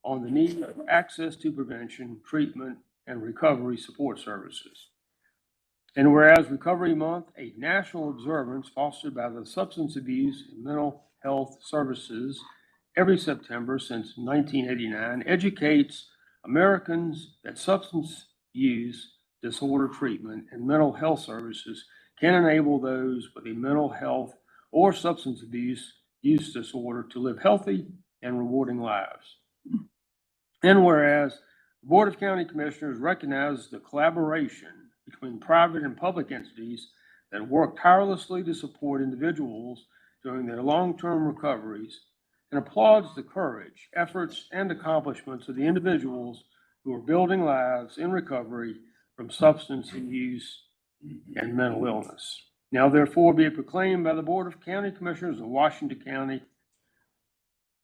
on the need of access to prevention, treatment, and recovery support services. And whereas Recovery Month, a national observance fostered by the Substance Abuse and Mental Health Services every September since 1989, educates Americans that substance use disorder treatment and mental health services can enable those with a mental health or substance abuse use disorder to live healthy and rewarding lives. And whereas the Board of County Commissioners recognizes the collaboration between private and public entities that work tirelessly to support individuals during their long-term recoveries and applauds the courage, efforts, and accomplishments of the individuals who are building lives in recovery from substance use and mental illness. Now, therefore, be it proclaimed by the Board of County Commissioners of Washington County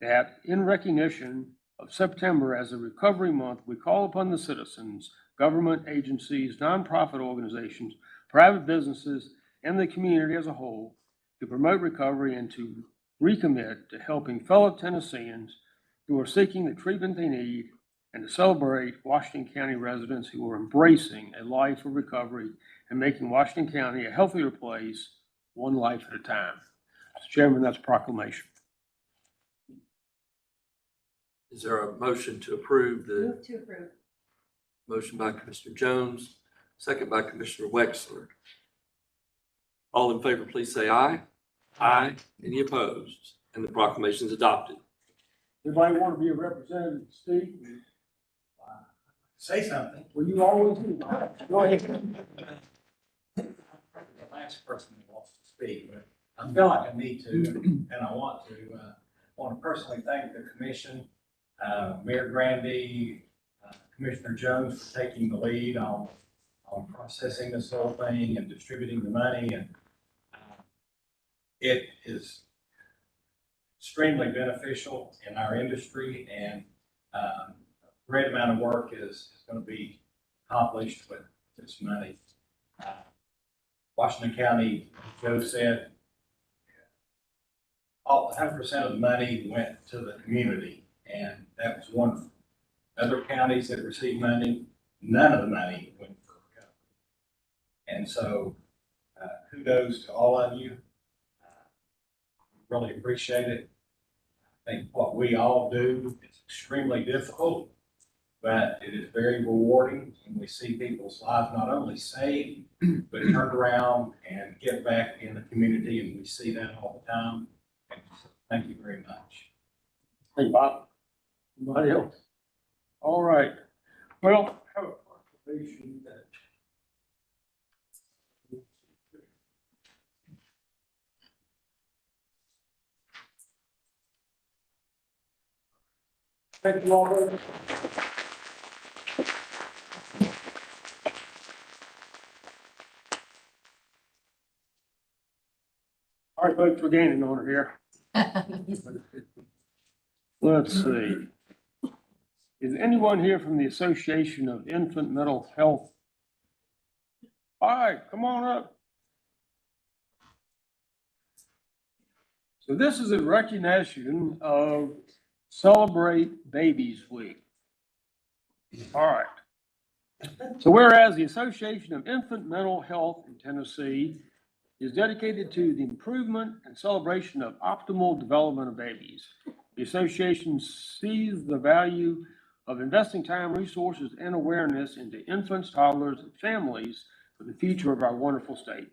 that in recognition of September as a recovery month, we call upon the citizens, government agencies, nonprofit organizations, private businesses, and the community as a whole to promote recovery and to recommit to helping fellow Tennesseans who are seeking the treatment they need and to celebrate Washington County residents who are embracing a life of recovery and making Washington County a healthier place, one life at a time. Mr. Chairman, that's a proclamation. Is there a motion to approve the? Move to approve. Motion by Commissioner Jones, second by Commissioner Wexler. All in favor, please say aye. Aye. Any opposed? And the proclamation is adopted. Anybody want to be a representative, Steve? Say something. Well, you always do. Go ahead. The last person who wants to speak, but I feel like I need to, and I want to personally thank the commission, Mayor Grandy, Commissioner Jones for taking the lead on processing this whole thing and distributing the money, and it is extremely beneficial in our industry, and a great amount of work is going to be accomplished with this money. Washington County, Joe said, 100% of the money went to the community, and that was wonderful. Other counties that received money, none of the money went for recovery. And so, kudos to all of you. Really appreciate it. I think what we all do is extremely difficult, but it is very rewarding when we see people's lives not only saved, but turned around and get back in the community, and we see that all the time. And so thank you very much. Hey, Bob. Anybody else? All right. Well, I have a proclamation that thank you all very much. All right, folks, we're gaining on her here. Let's see. Is anyone here from the Association of Infant Mental Health? All right, come on up. So this is in recognition of Celebrate Babies Week. All right. So whereas the Association of Infant Mental Health in Tennessee is dedicated to the improvement and celebration of optimal development of babies, the association sees the value of investing time, resources, and awareness into infants, toddlers, and families for the future of our wonderful state.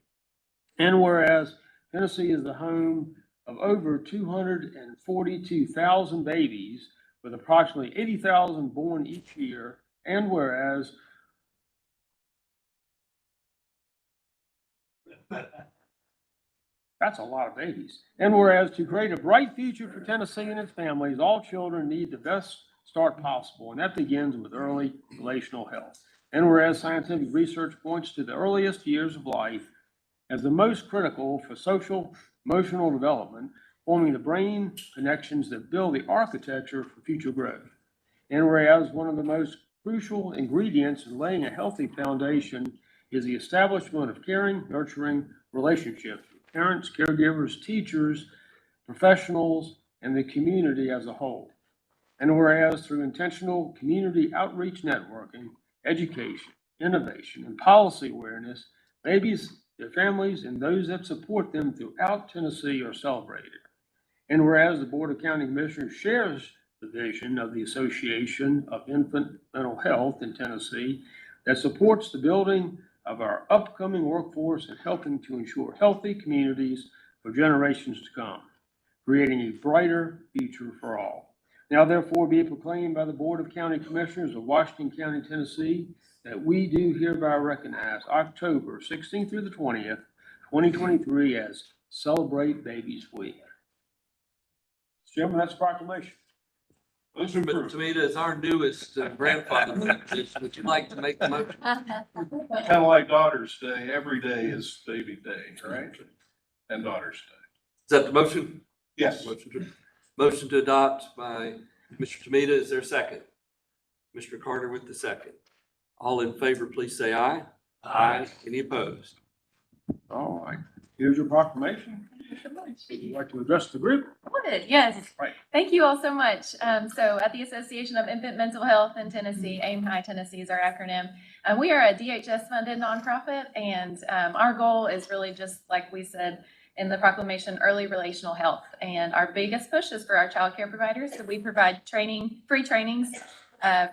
And whereas Tennessee is the home of over 242,000 babies, with approximately 80,000 born each year, and whereas that's a lot of babies. And whereas to create a bright future for Tennessee and its families, all children need the best start possible, and that begins with early relational health. And whereas scientific research points to the earliest years of life as the most critical for social, emotional development, forming the brain connections that build the architecture for future growth. And whereas one of the most crucial ingredients in laying a healthy foundation is the establishment of caring, nurturing relationships with parents, caregivers, teachers, professionals, and the community as a whole. And whereas through intentional community outreach networking, education, innovation, and policy awareness, babies, their families, and those that support them throughout Tennessee are celebrated. And whereas the Board of County Commissioners shares the vision of the Association of Infant Mental Health in Tennessee that supports the building of our upcoming workforce and helping to ensure healthy communities for generations to come, creating a brighter future for all. Now therefore be it proclaimed by the Board of County Commissioners of Washington County, Tennessee, that we do hereby recognize October 16th through the 20th, 2023 as Celebrate Babies Week. Chairman, that's a proclamation. Mr. Tomita is our newest grandfather. Would you like to make the motion? Kind of like Daughter's Day, every day is baby day, right? And Daughter's Day. Is that the motion? Yes. Motion to adopt by Mr. Tomita. Is there a second? Mr. Carter with the second. All in favor, please say aye. Aye. Any opposed? All right. Here's your proclamation. Would you like to address the group? Would, yes. Right. Thank you all so much. So at the Association of Infant Mental Health in Tennessee, AIM High Tennessee is our acronym. We are a DHS funded nonprofit, and our goal is really just like we said in the proclamation, early relational health. And our biggest push is for our child care providers. So we provide training, free trainings,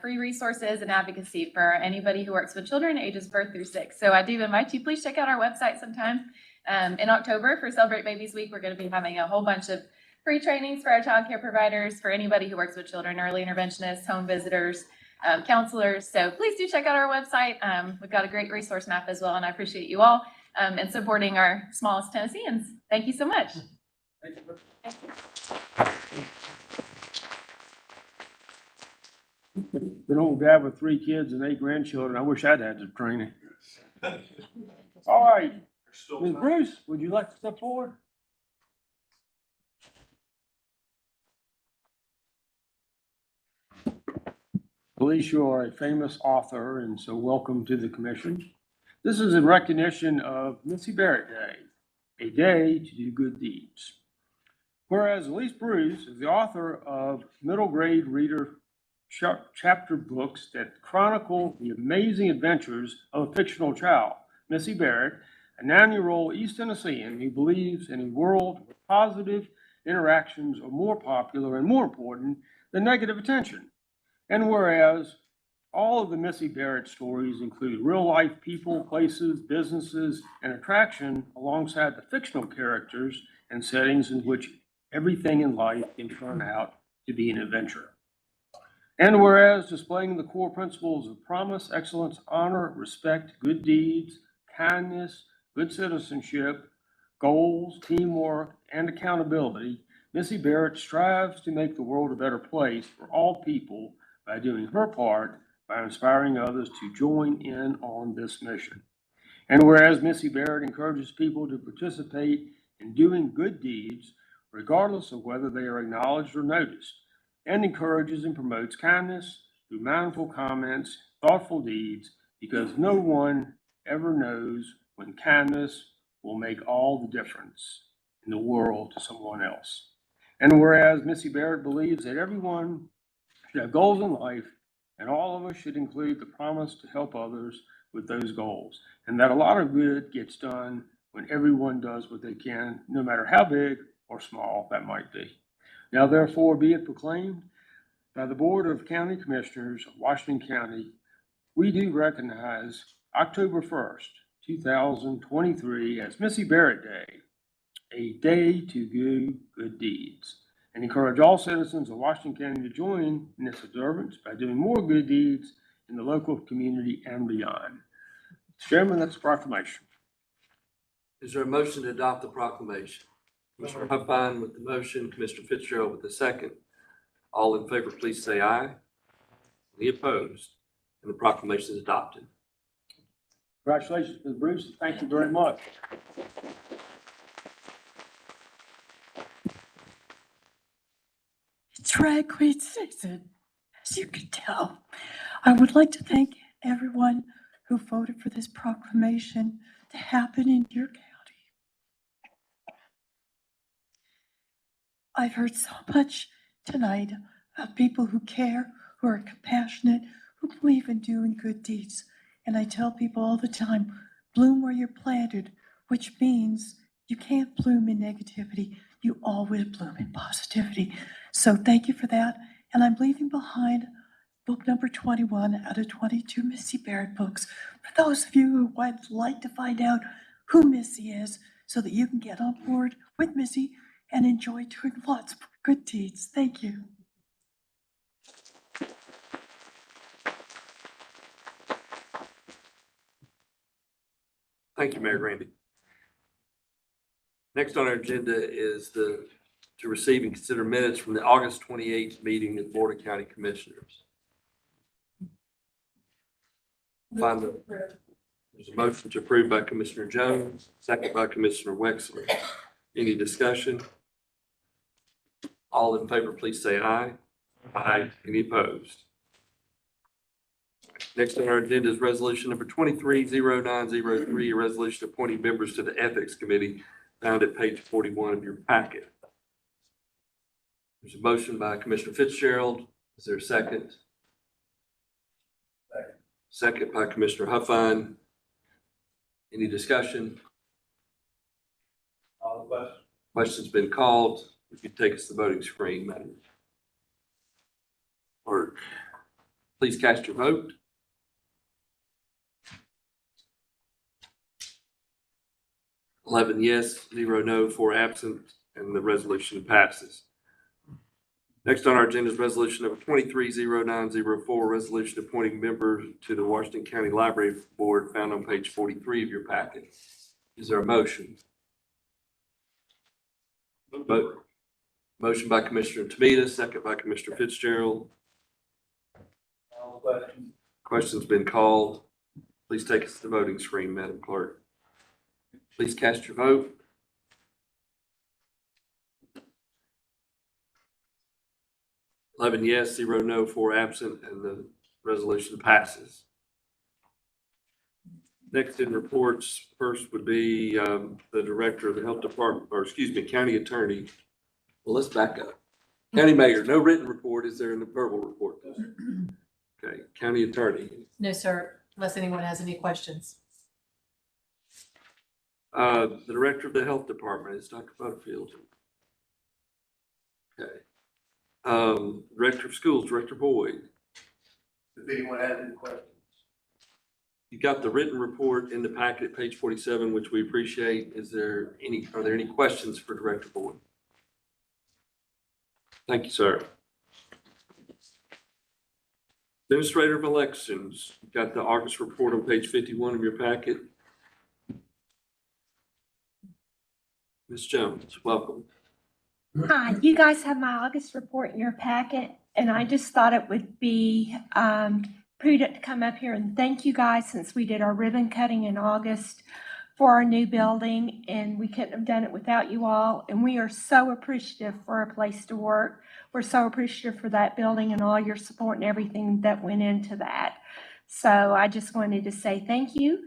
free resources and advocacy for anybody who works with children ages birth through 6. So I do invite you, please check out our website sometime. In October for Celebrate Babies Week, we're going to be having a whole bunch of free trainings for our child care providers, for anybody who works with children, early interventionists, home visitors, counselors. So please do check out our website. We've got a great resource map as well, and I appreciate you all and supporting our smallest Tennesseans. Thank you so much. Thank you. An old guy with 3 kids and 8 grandchildren. I wish I'd had the training. All right. Ms. Bruce, would you like to step forward? Felice, you are a famous author, and so welcome to the commission. This is in recognition of Missy Barrett Day, a day to do good deeds. Whereas Elise Bruce is the author of middle grade reader chapter books that chronicle the amazing adventures of a fictional child, Missy Barrett, a 9-year-old East Tennessean who believes in a world where positive interactions are more popular and more important than negative attention. And whereas all of the Missy Barrett stories include real-life people, places, businesses, and attraction alongside the fictional characters and settings in which everything in life can turn out to be an adventure. And whereas displaying the core principles of promise, excellence, honor, respect, good deeds, kindness, good citizenship, goals, teamwork, and accountability, Missy Barrett strives to make the world a better place for all people by doing her part by inspiring others to join in on this mission. And whereas Missy Barrett encourages people to participate in doing good deeds, regardless of whether they are acknowledged or noticed, and encourages and promotes kindness through mindful comments, thoughtful deeds, because no one ever knows when kindness will make all the difference in the world to someone else. And whereas Missy Barrett believes that everyone should have goals in life, and all of us should include the promise to help others with those goals, and that a lot of good gets done when everyone does what they can, no matter how big or small that might be. Now therefore be it proclaimed by the Board of County Commissioners of Washington County, we do recognize October 1st, 2023 as Missy Barrett Day, a day to do good deeds, and encourage all citizens of Washington County to join in this observance by doing more good deeds in the local community and beyond. Mr. Chairman, that's a proclamation. Is there a motion to adopt the proclamation? Commissioner Huffine with the motion, Commissioner Fitzgerald with the second. All in favor, please say aye. Any opposed? And the proclamation is adopted. Congratulations, Ms. Bruce. Thank you very much. It's drag queen season, as you can tell. I would like to thank everyone who voted for this proclamation to happen in your county. I've heard so much tonight of people who care, who are compassionate, who believe in doing good deeds. And I tell people all the time, bloom where you're planted, which means you can't bloom in negativity. You always bloom in positivity. So thank you for that. And I'm leaving behind book number 21 out of 22 Missy Barrett books for those of you who would like to find out who Missy is so that you can get on board with Missy and enjoy doing lots of good deeds. Thank you. Thank you, Mayor Grandy. Next on our agenda is to receive and consider minutes from the August 28th meeting of the Board of County Commissioners. There's a motion to approve by Commissioner Jones, second by Commissioner Wexler. Any discussion? All in favor, please say aye. Aye. Any opposed? Next on our agenda is resolution number 230903, a resolution appointing members to the Ethics Committee found at page 41 of your packet. There's a motion by Commissioner Fitzgerald. Is there a second? Second by Commissioner Huffine. Any discussion? Question's been called. If you take us to the voting screen, Madam Clerk, please cast your vote. 11 yes, 0 no, 4 absent, and the resolution passes. Next on our agenda is resolution number 230904, resolution appointing member to the Washington County Library Board found on page 43 of your packet. Is there a motion? Motion by Commissioner Tamita, second by Commissioner Fitzgerald. Question's been called. Please take us to the voting screen, Madam Clerk. Please cast your vote. 11 yes, 0 no, 4 absent, and the Resolution passes. Next in reports, first would be the Director of the Health Department, or excuse me, County Attorney. Well, let's back up. County Mayor, no written report. Is there a verbal report? Okay, County Attorney. No, sir, unless anyone has any questions. The Director of the Health Department is Dr. Butterfield. Okay. Director of Schools, Director Boyd. If anyone has any questions. You got the written report in the packet, page 47, which we appreciate. Are there any questions for Director Boyd? Thank you, sir. Administrator of Elections, you've got the August report on page 51 of your packet. Ms. Jones, welcome. Hi, you guys have my August report in your packet, and I just thought it would be prudent to come up here and thank you guys since we did our ribbon cutting in August for our new building, and we couldn't have done it without you all. And we are so appreciative for a place to work. We're so appreciative for that building and all your support and everything that went into that. So I just wanted to say thank you.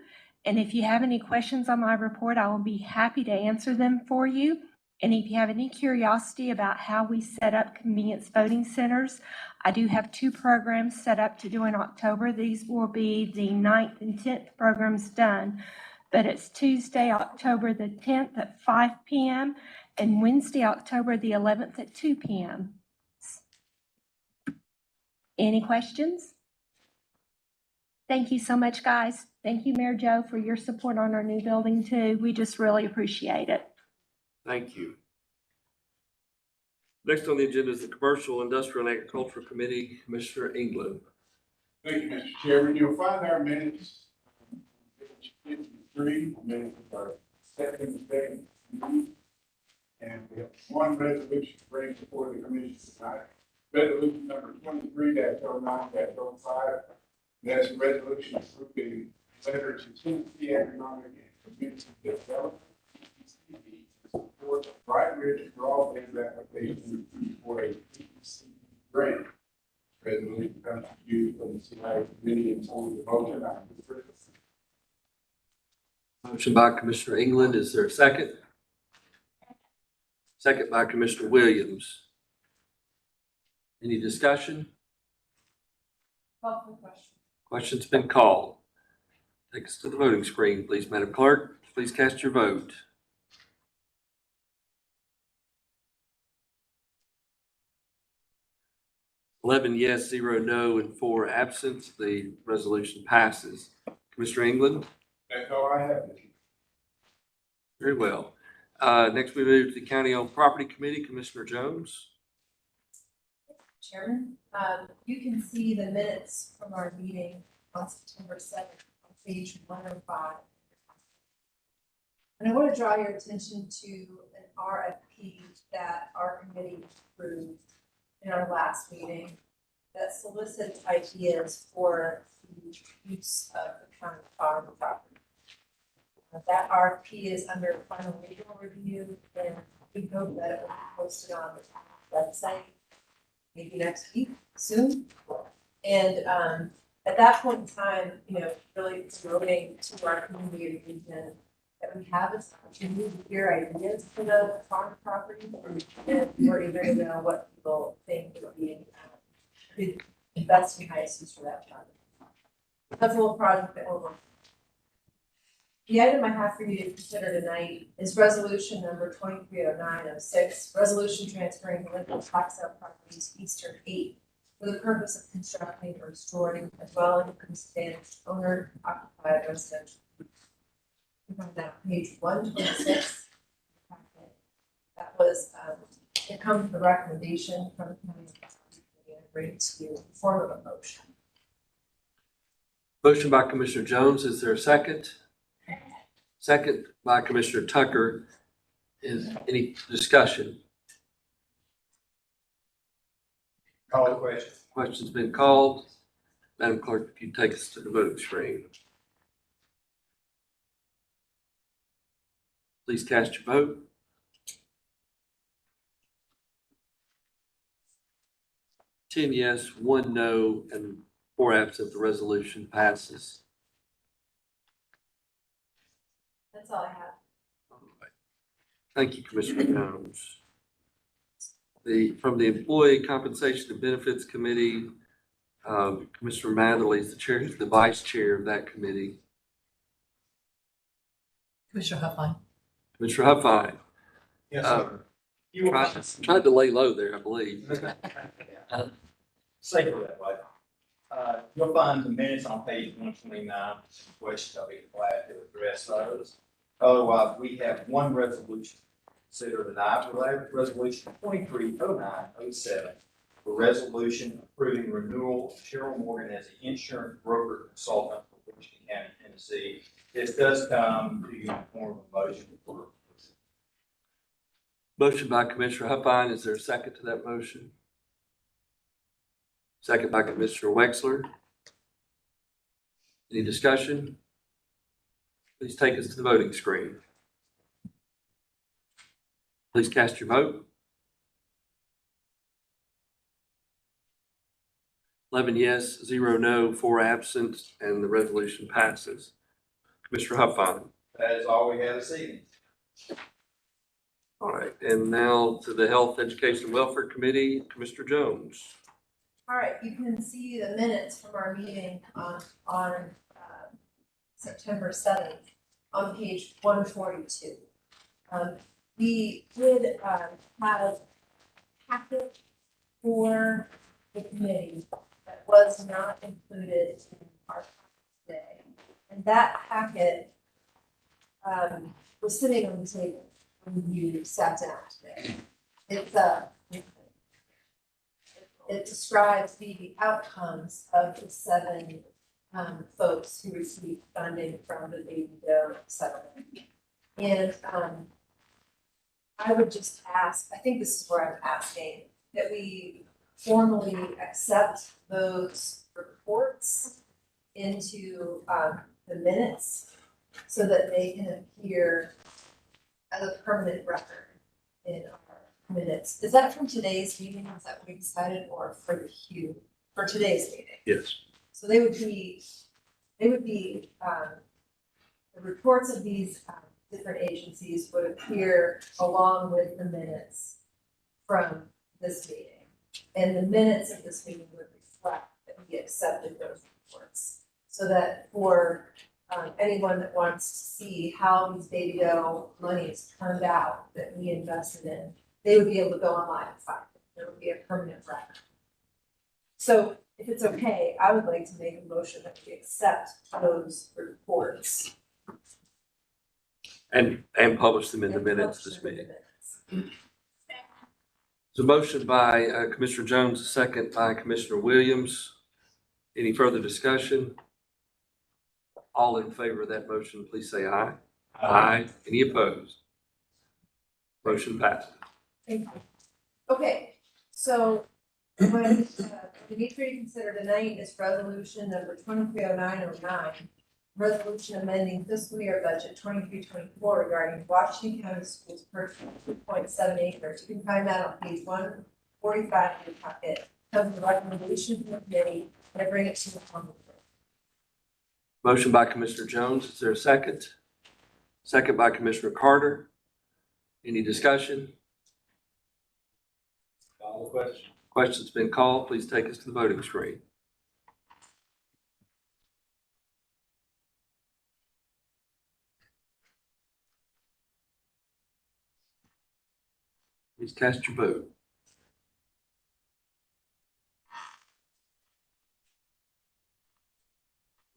And if you have any questions on my report, I will be happy to answer them for you. And if you have any curiosity about how we set up convenience voting centers, I do have 2 programs set up to do in October. These will be the 9th and 10th programs done, but it's Tuesday, October the 10th at 5 p.m. and Wednesday, October the 11th at 2 p.m. Any questions? Thank you so much, guys. Thank you, Mayor Joe, for your support on our new building too. We just really appreciate it. Thank you. Next on the agenda is the Commercial, Industrial, and Agricultural Committee, Commissioner England. Thank you, Mr. Chairman. You'll find our minutes, page 53, minutes are second, and we have one resolution to bring before the commission tonight. Resolution number 23-09-05. That's a resolution approving letter to Tennessee Economic and Community Development support the Bright Ridge broadband application for a PCD grant. Resolution comes to you from the CIA committee and on the motion. Motion by Commissioner England. Is there a second? Second by Commissioner Williams. Any discussion? Call for question. Question's been called. Take us to the voting screen, please, Madam Clerk. Please cast your vote. Eleven yes, 0 no, and 4 absent. The resolution passes. Commissioner England? That's all I have. Very well. Next, we move to the County Owned Property Committee, Commissioner Jones. Chairman, you can see the minutes from our meeting on September 7th on page 105. And I want to draw your attention to an RFP that our committee approved in our last meeting that solicits ideas for the use of the county farm property. That RFP is under final legal review, and we hope that it will be posted on the website maybe next week, soon. And at that point in time, really promoting to our community region that we have this opportunity to hear ideas for the farm property, and we're eager to know what people think would be could invest in ISUs for that project. That's a little project that we're working on. The item I have for you to consider tonight is resolution number 230906, resolution transferring delinquent tax sale properties Eastern 8 for the purpose of constructing or restoring a dwelling in substantial owner occupied residential. You find that on page 126. That was it comes with a recommendation from the county committee and bring to form of a motion. Motion by Commissioner Jones. Is there a second? Second by Commissioner Tucker. Is any discussion? Call the question. Question's been called. Madam Clerk, if you take us to the voting screen. Please cast your vote. Ten yes, 1 no, and Four absent, the resolution passes. That's all I have. All right. Thank you, Commissioner Jones. From the Employee Compensation and Benefits Committee, Commissioner Matherly is the vice chair of that committee. Commissioner Huffine. Commissioner Huffine. Yes, sir. Tried to lay low there, I believe. Safer that way. You'll find the minutes on page 129. Some questions, I'll be glad to address those. Otherwise, we have one resolution considered tonight, resolution 230907. A resolution approving renewal of Cheryl Morgan as the insurance broker consultant for Washington County, Tennessee. This does come to you in the form of a motion for. Motion by Commissioner Huffine. Is there a second to that motion? Second by Commissioner Wexler. Any discussion? Please take us to the voting screen. Please cast your vote. 11 yes, 0 no, 4 absent, and the resolution passes. Commissioner Huffine. That is all we have this evening. All right, and now to the Health, Education, and Welfare Committee, Commissioner Jones. All right, you can see the minutes from our meeting on September 7th on page 142. We did have a packet for the committee that was not included in our today. And that packet was sitting on the table when you sat down today. It describes the outcomes of the 7 folks who received funding from the Baby Doe settlement. And I would just ask, I think this is where I'm asking, that we formally accept those reports into the minutes so that they can appear as a permanent record in our minutes. Is that from today's meeting? Is that what we decided, or for today's meeting? Yes. So they would be the reports of these different agencies would appear along with the minutes from this meeting. And the minutes of this meeting would reflect that we accepted those reports. So that for anyone that wants to see how these Baby Doe monies turned out that we invested in, they would be able to go online and find it. There would be a permanent record. So if it's okay, I would like to make a motion that we accept those reports. And publish them in the minutes of this meeting. So motion by Commissioner Jones, a second by Commissioner Williams. Any further discussion? All in favor of that motion, please say aye. Aye. Any opposed? Motion passes. Thank you. Okay, so what we need for you to consider tonight is resolution number 230909. Resolution amending fiscal year budget 23-24 regarding Washington County Schools purchase of 2.7 acres. You can find that on page 145 of your packet. Comes the recommendation from the committee, and I bring it to the formal. Motion by Commissioner Jones. Is there a second? Second by Commissioner Carter. Any discussion? Call the question. Question's been called. Please take us to the voting screen. Please cast your vote.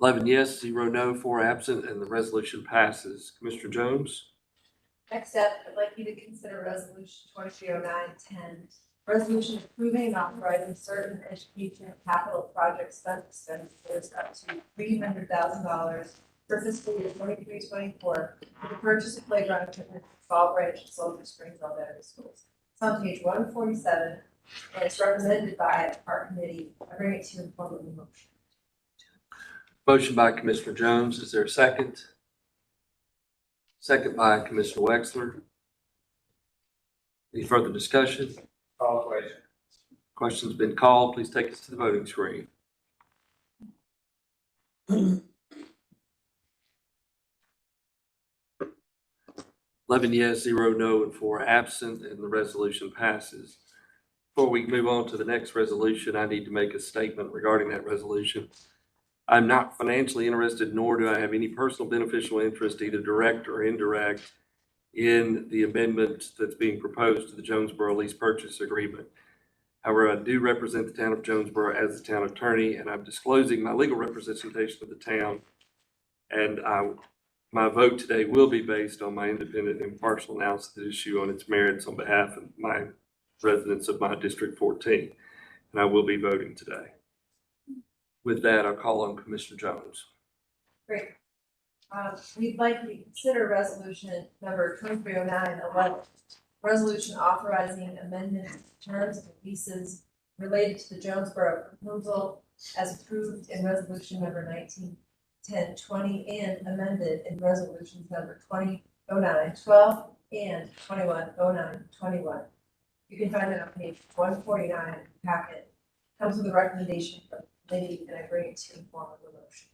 Eleven yes, 0 no, 4 absent, and the resolution passes. Commissioner Jones? Next up, I'd like you to consider resolution 230910. Resolution approving and authorizing certain education capital project spend expenditures up to $300,000 for fiscal year 23-24 for the purchase of playground equipment for Fall Branch and Soldier Springs Elementary Schools. It's on page 147, and it's recommended by our committee. I bring it to you in form of a motion. Motion by Commissioner Jones. Is there a second? Second by Commissioner Wexler. Any further discussion? Call the question. Question's been called. Please take us to the voting screen. 11 yes, 0 no, and 4 absent, and the resolution passes. Before we move on to the next resolution, I need to make a statement regarding that resolution. I'm not financially interested, nor do I have any personal beneficial interest, either direct or indirect, in the amendment that's being proposed to the Jonesboro lease purchase agreement. However, I do represent the town of Jonesboro as the town attorney, and I'm disclosing my legal representation of the town. And my vote today will be based on my independent and impartial analysis of the issue on its merits on behalf of my residents of my District 14. And I will be voting today. With that, I'll call on Commissioner Jones. Great. We'd like to consider resolution number 230911, resolution authorizing amendments to terms of leases related to the Jonesboro proposal as approved in resolution number 191020 and amended in resolutions number 200912 and 210921. You can find it on page 149 of the packet. Comes with a recommendation from the committee, and I bring it to you in form of a motion.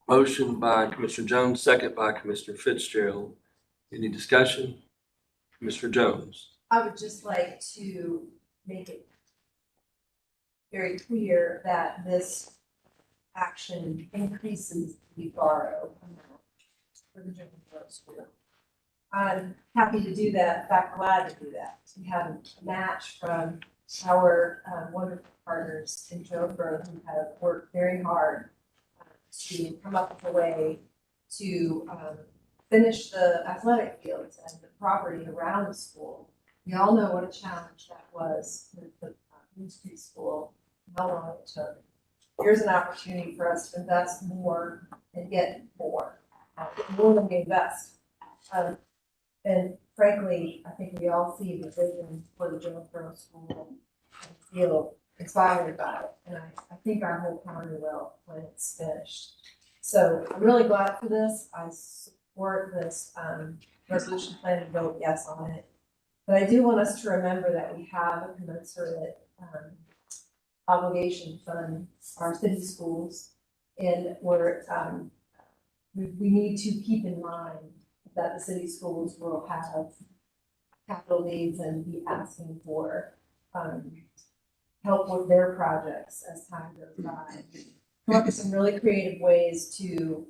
Motion by Commissioner Jones, second by Commissioner Fitzgerald. Any discussion? Commissioner Jones. I would just like to make it very clear that this action increases the borrow amount for the Jonesboro School. I'm happy to do that, in fact, glad to do that. We have a match from our wonderful partners in Jonesboro who have worked very hard to come up with a way to finish the athletic fields and the property around the school. We all know what a challenge that was with the New Street School, how long it took. Here's an opportunity for us to invest more and get more than we invest. And frankly, I think we all see the vision for the Jonesboro School and feel inspired by it. And I think our whole county will when it's finished. So I'm really glad for this. I support this resolution, plan and vote yes on it. But I do want us to remember that we have a commensurate obligation to fund our city schools. And we need to keep in mind that the city schools will have capital needs and be asking for help with their projects as time goes by. Come up with some really creative ways to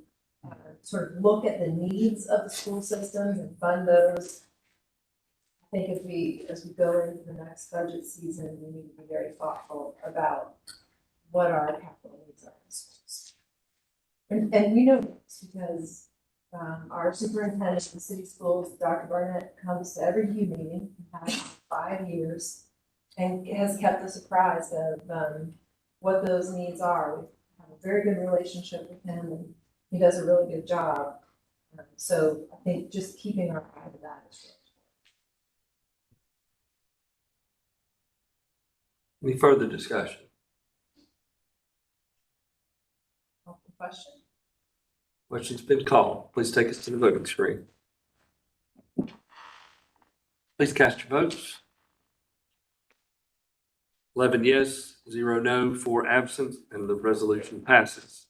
sort of look at the needs of the school systems and fund those. I think as we go into the next budget season, we need to be very thoughtful about what our capital needs are in schools. And we know this because our superintendent of the city schools, Dr. Barnett, comes to every U meeting, has 5 years, and has kept us apprised of what those needs are. We have a very good relationship with him, and he does a really good job. So I think just keeping our eye on that is really Any further discussion? important. Question? Question's been called. Please take us to the voting screen. Please cast your votes. 11 yes, 0 no, 4 absent, and the resolution passes.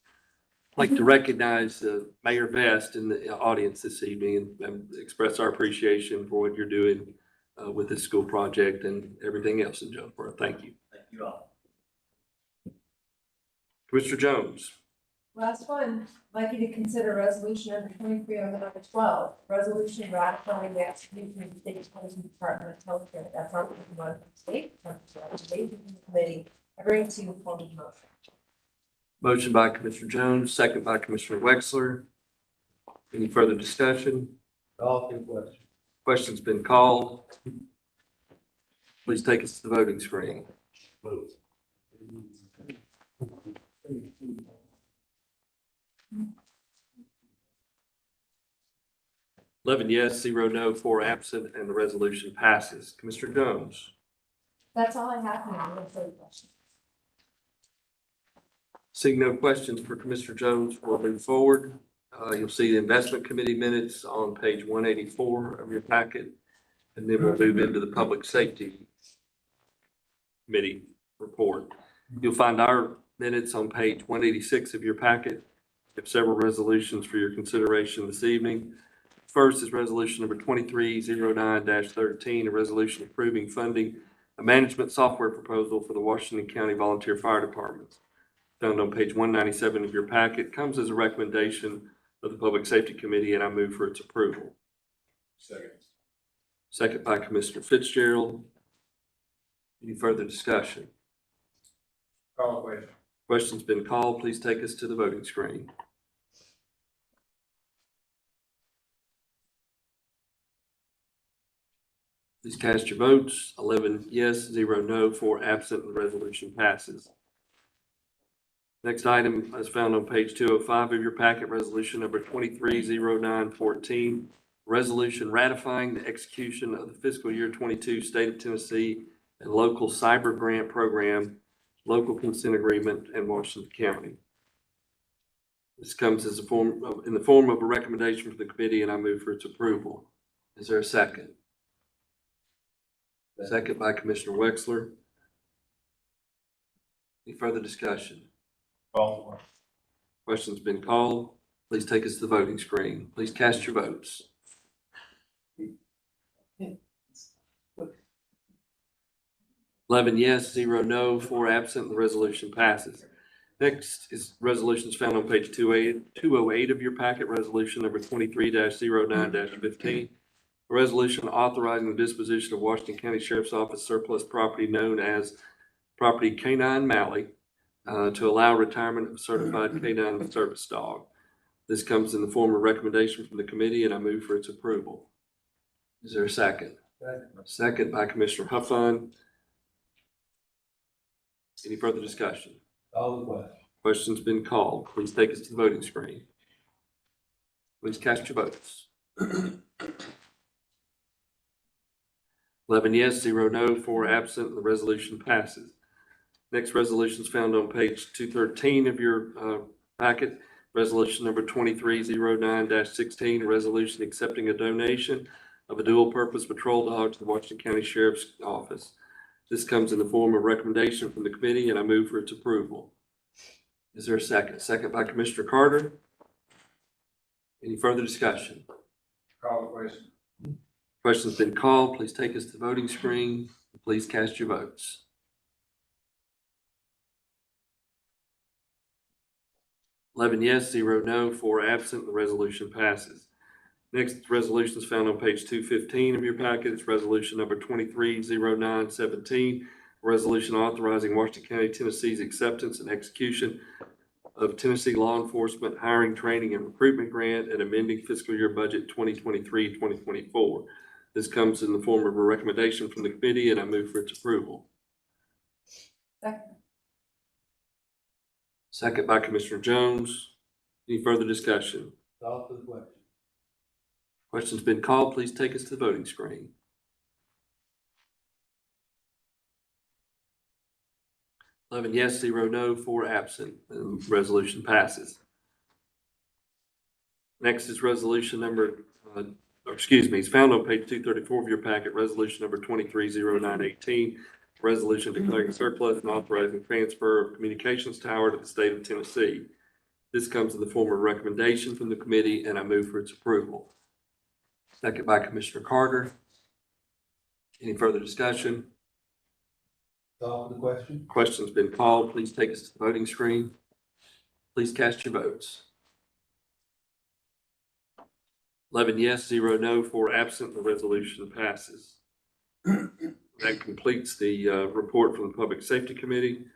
I'd like to recognize Mayor Vest in the audience this evening and express our appreciation for what you're doing with this school project and everything else in Jonesboro. Thank you. Thank you all. Commissioner Jones. Last one, I'd like you to consider resolution number 230912, resolution ratifying the execution of the state Department of Healthcare. That's on the state committee. I bring it to you for the motion. Motion by Commissioner Jones, second by Commissioner Wexler. Any further discussion? All good questions. Question's been called. Please take us to the voting screen. Move. 11 yes, 0 no, 4 absent, and the resolution passes. Commissioner Jones. That's all I have now. No further questions. Seeing no questions for Commissioner Jones, we'll move forward. You'll see the investment committee minutes on page 184 of your packet, and then we'll move into the public safety committee report. You'll find our minutes on page 186 of your packet. We have several resolutions for your consideration this evening. First is resolution number 2309-13, a resolution approving funding a management software proposal for the Washington County Volunteer Fire Departments. Found on page 197 of your packet, comes as a recommendation of the Public Safety Committee, and I move for its approval. Second. Second by Commissioner Fitzgerald. Any further discussion? Call the question. Question's been called. Please take us to the voting screen. Please cast your votes. 11 yes, 0 no, 4 absent, and the resolution passes. Next item is found on page 205 of your packet, resolution number 230914. Resolution ratifying the execution of the fiscal year 22 State of Tennessee and local cyber grant program, local consent agreement in Washington County. This comes as in the form of a recommendation from the committee, and I move for its approval. Is there a second? Second by Commissioner Wexler. Any further discussion? Call. Question's been called. Please take us to the voting screen. Please cast your votes. 11 yes, 0 no, 4 absent. The resolution passes. Next is resolutions found on page 208 of your packet, resolution number 23-09-15. A resolution authorizing the disposition of Washington County Sheriff's Office surplus property known as property K-9 Malley to allow retirement of certified K-9 service dog. This comes in the form of recommendation from the committee, and I move for its approval. Is there a second? Second by Commissioner Huffon. Any further discussion? Call the question. Question's been called. Please take us to the voting screen. Please cast your votes. 11 yes, 0 no, 4 absent, and the resolution passes. Next resolution is found on page 213 of your packet, resolution number 2309-16, a resolution accepting a donation of a dual-purpose patrol dog to the Washington County Sheriff's Office. This comes in the form of recommendation from the committee, and I move for its approval. Is there a second? Second by Commissioner Carter. Any further discussion? Call the question. Question's been called. Please take us to the voting screen. Please cast your votes. 11 yes, 0 no, 4 absent. The resolution passes. Next resolution is found on page 215 of your packet. It's resolution number 230917, a resolution authorizing Washington County, Tennessee's acceptance and execution of Tennessee Law Enforcement Hiring, Training, and Recruitment Grant and amending fiscal year budget 2023-2024. This comes in the form of a recommendation from the committee, and I move for its approval. Second. Second by Commissioner Jones. Any further discussion? Call for the question. Question's been called. Please take us to the voting screen. 11 yes, 0 no, 4 absent, and the resolution passes. Next is resolution number, it's found on page 234 of your packet, resolution number 230918, resolution declaring surplus and authorizing transfer of communications tower to the state of Tennessee. This comes in the form of recommendation from the committee, and I move for its approval. Second by Commissioner Carter. Any further discussion? Call for the question. Question's been called. Please take us to the voting screen. Please cast your votes. 11 yes, 0 no, 4 absent. The resolution passes. That completes the report from the Public Safety Committee.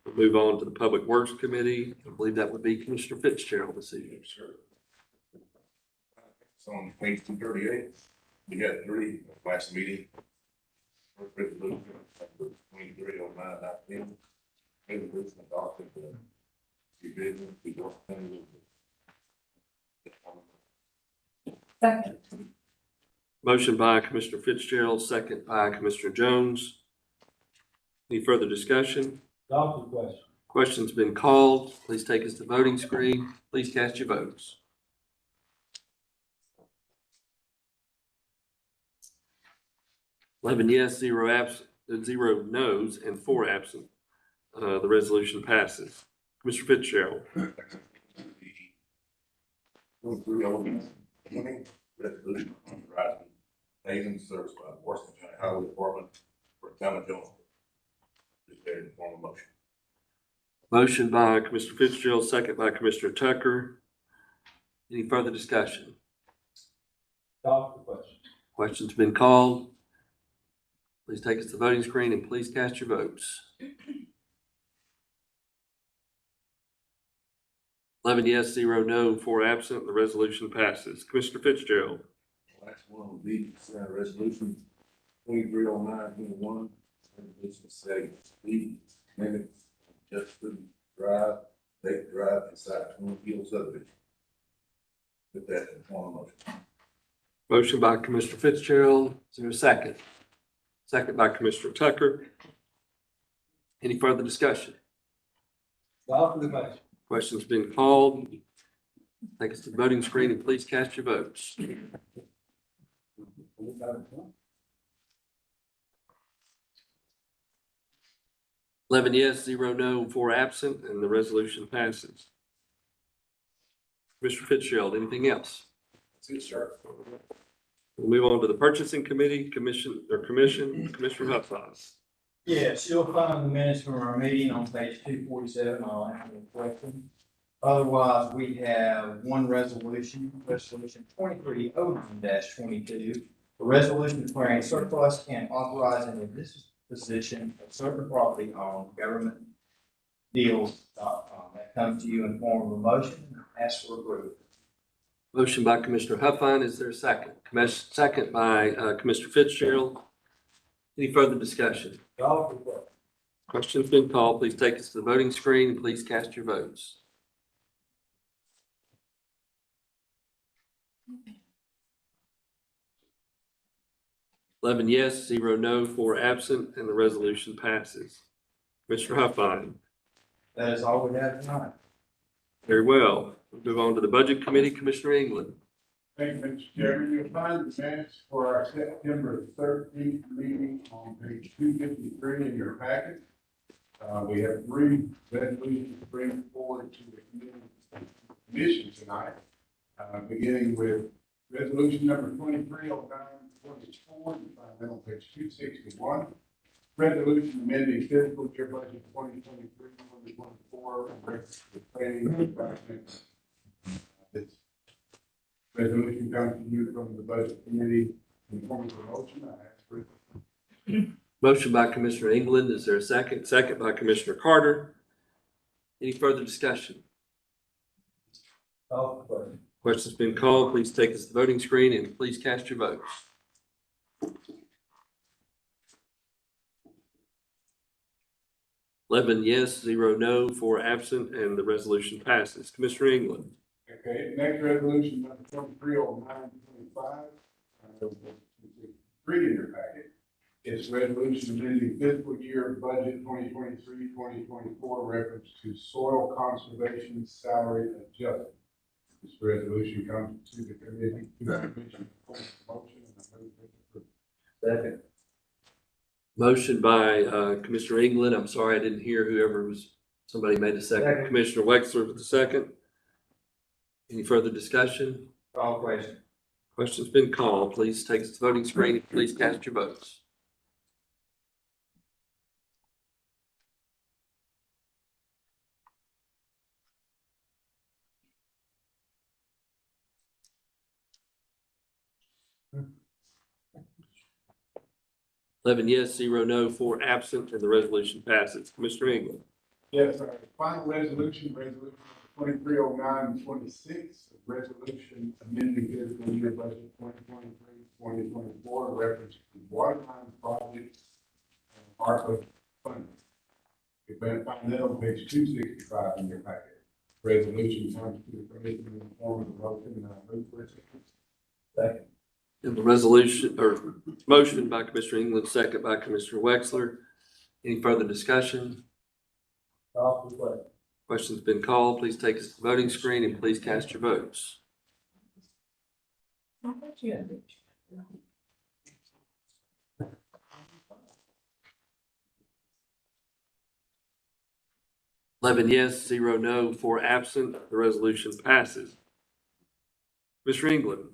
We'll move on to the Public Works Committee. I believe that would be Commissioner Fitzgerald this evening. Sure. So on page 238, we had 3 last meeting. First resolution, 230919. Resolution adopted the revision to your Second. Motion by Commissioner Fitzgerald, second by Commissioner Jones. Any further discussion? Call for the question. Question's been called. Please take us to the voting screen. Please cast your votes. 11 yes, 0 absent, 0 no's, and 4 absent. The resolution passes. Commissioner Fitzgerald. Resolution authorizing payment service by the Washington County Highway Department for town of Jonesboro. Declared in form of motion. Motion by Commissioner Fitzgerald, second by Commissioner Tucker. Any further discussion? Call for the question. Question's been called. Please take us to the voting screen and please cast your votes. 11 yes, 0 no, 4 absent. The resolution passes. Commissioner Fitzgerald. Last one will be resolution 230921, resolution setting speed limits on Just Food Drive, Lake Drive, inside Twin Hills subdivision. Put that in form of motion. Motion by Commissioner Fitzgerald. Is there a second? Second by Commissioner Tucker. Any further discussion? Call for the question. Question's been called. Take us to the voting screen and please cast your votes. 11 yes, 0 no, 4 absent, and the resolution passes. Mr. Fitzgerald, anything else? That's it, sir. We'll move on to the purchasing committee, Commissioner Huffaz. Yes, you'll find the minutes from our meeting on page 247. I'll answer any questions. Otherwise, we have one resolution 2309-22. A resolution declaring surplus and authorizing the disposition of certain property on governmentdeals.com. That comes to you in form of a motion. Ask for approval. Motion by Commissioner Huffine. Is there a second? Second by Commissioner Fitzgerald. Any further discussion? Call for the question. Question's been called. Please take us to the voting screen and please cast your votes. Eleven yes, 0 no, 4 absent, and the resolution passes. Commissioner Huffine. That is all we have tonight. Very well. We'll move on to the Budget Committee, Commissioner England. Thank you, Mr. Chairman. You'll find the minutes for our September 13th meeting on page 253 in your packet. We have 3 resolutions to bring forward to the commission tonight, beginning with resolution number 2309-24. You find that on page 261. Resolution amending fiscal year budget 2023-2024 and reference to the planning department. This resolution comes to you from the Budget Committee in the form of a motion. I ask for it. Motion by Commissioner England. Is there a second? Second by Commissioner Carter. Any further discussion? Call for the question. Question's been called. Please take us to the voting screen and please cast your votes. 11 yes, 0 no, 4 absent, and the resolution passes. Commissioner England. Okay, next resolution number 2309-25. Read in your packet. It's resolution amending fiscal year budget 2023-2024 reference to soil conservation salary adjustment. This resolution comes to the committee, to the commission for motion, and I move to approve. Second. Motion by Commissioner England. I'm sorry, I didn't hear whoever was, somebody made a second. Commissioner Wexler with the second. Any further discussion? Call question. Question's been called. Please take us to the voting screen. Please cast your votes. Eleven yes, 0 no, 4 absent, and the resolution passes. Commissioner England. Yes, sir. Final resolution 2309-26, resolution amending fiscal year budget 2023-2024, reference to waterline projects and ARPA funding. You can find that on page 265 in your packet. Resolution comes to the commission in the form of a motion, and I move for it. Second. And the resolution or motion by Commissioner England, second by Commissioner Wexler. Any further discussion? Call for the question. Question's been called. Please take us to the voting screen and please cast your votes. 11 yes, 0 no, 4 absent. The resolution passes. Mr. England.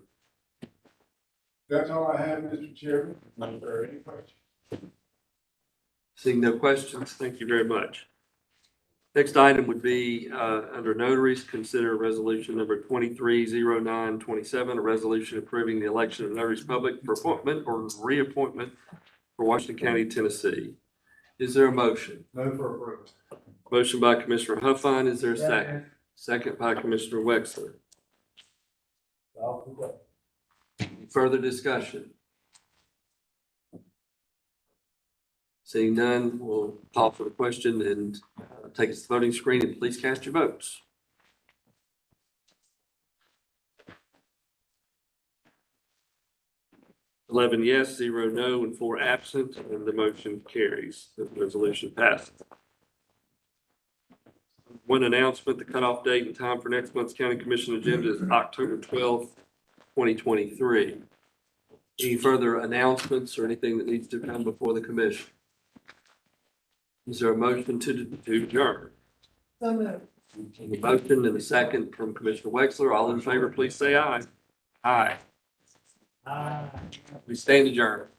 That's all I have, Mr. Chairman. Are there any questions? Seeing no questions, thank you very much. Next item would be under notaries, consider resolution number 230927, a resolution approving the election of notaries public for appointment or reappointment for Washington County, Tennessee. Is there a motion? Move for approval. Motion by Commissioner Huffine. Is there a second? Second by Commissioner Wexler. Further discussion? Seeing none, we'll call for the question and take us to the voting screen, and please cast your votes. Eleven yes, 0 no, and 4 absent, and the motion carries. The resolution passes. One announcement, the cutoff date and time for next month's county commission agenda is October 12th, 2023. Any further announcements or anything that needs to come before the commission? Is there a motion to adjourn? So moved. A motion and a second from Commissioner Wexler. All in favor, please say aye. Aye. We stand adjourned.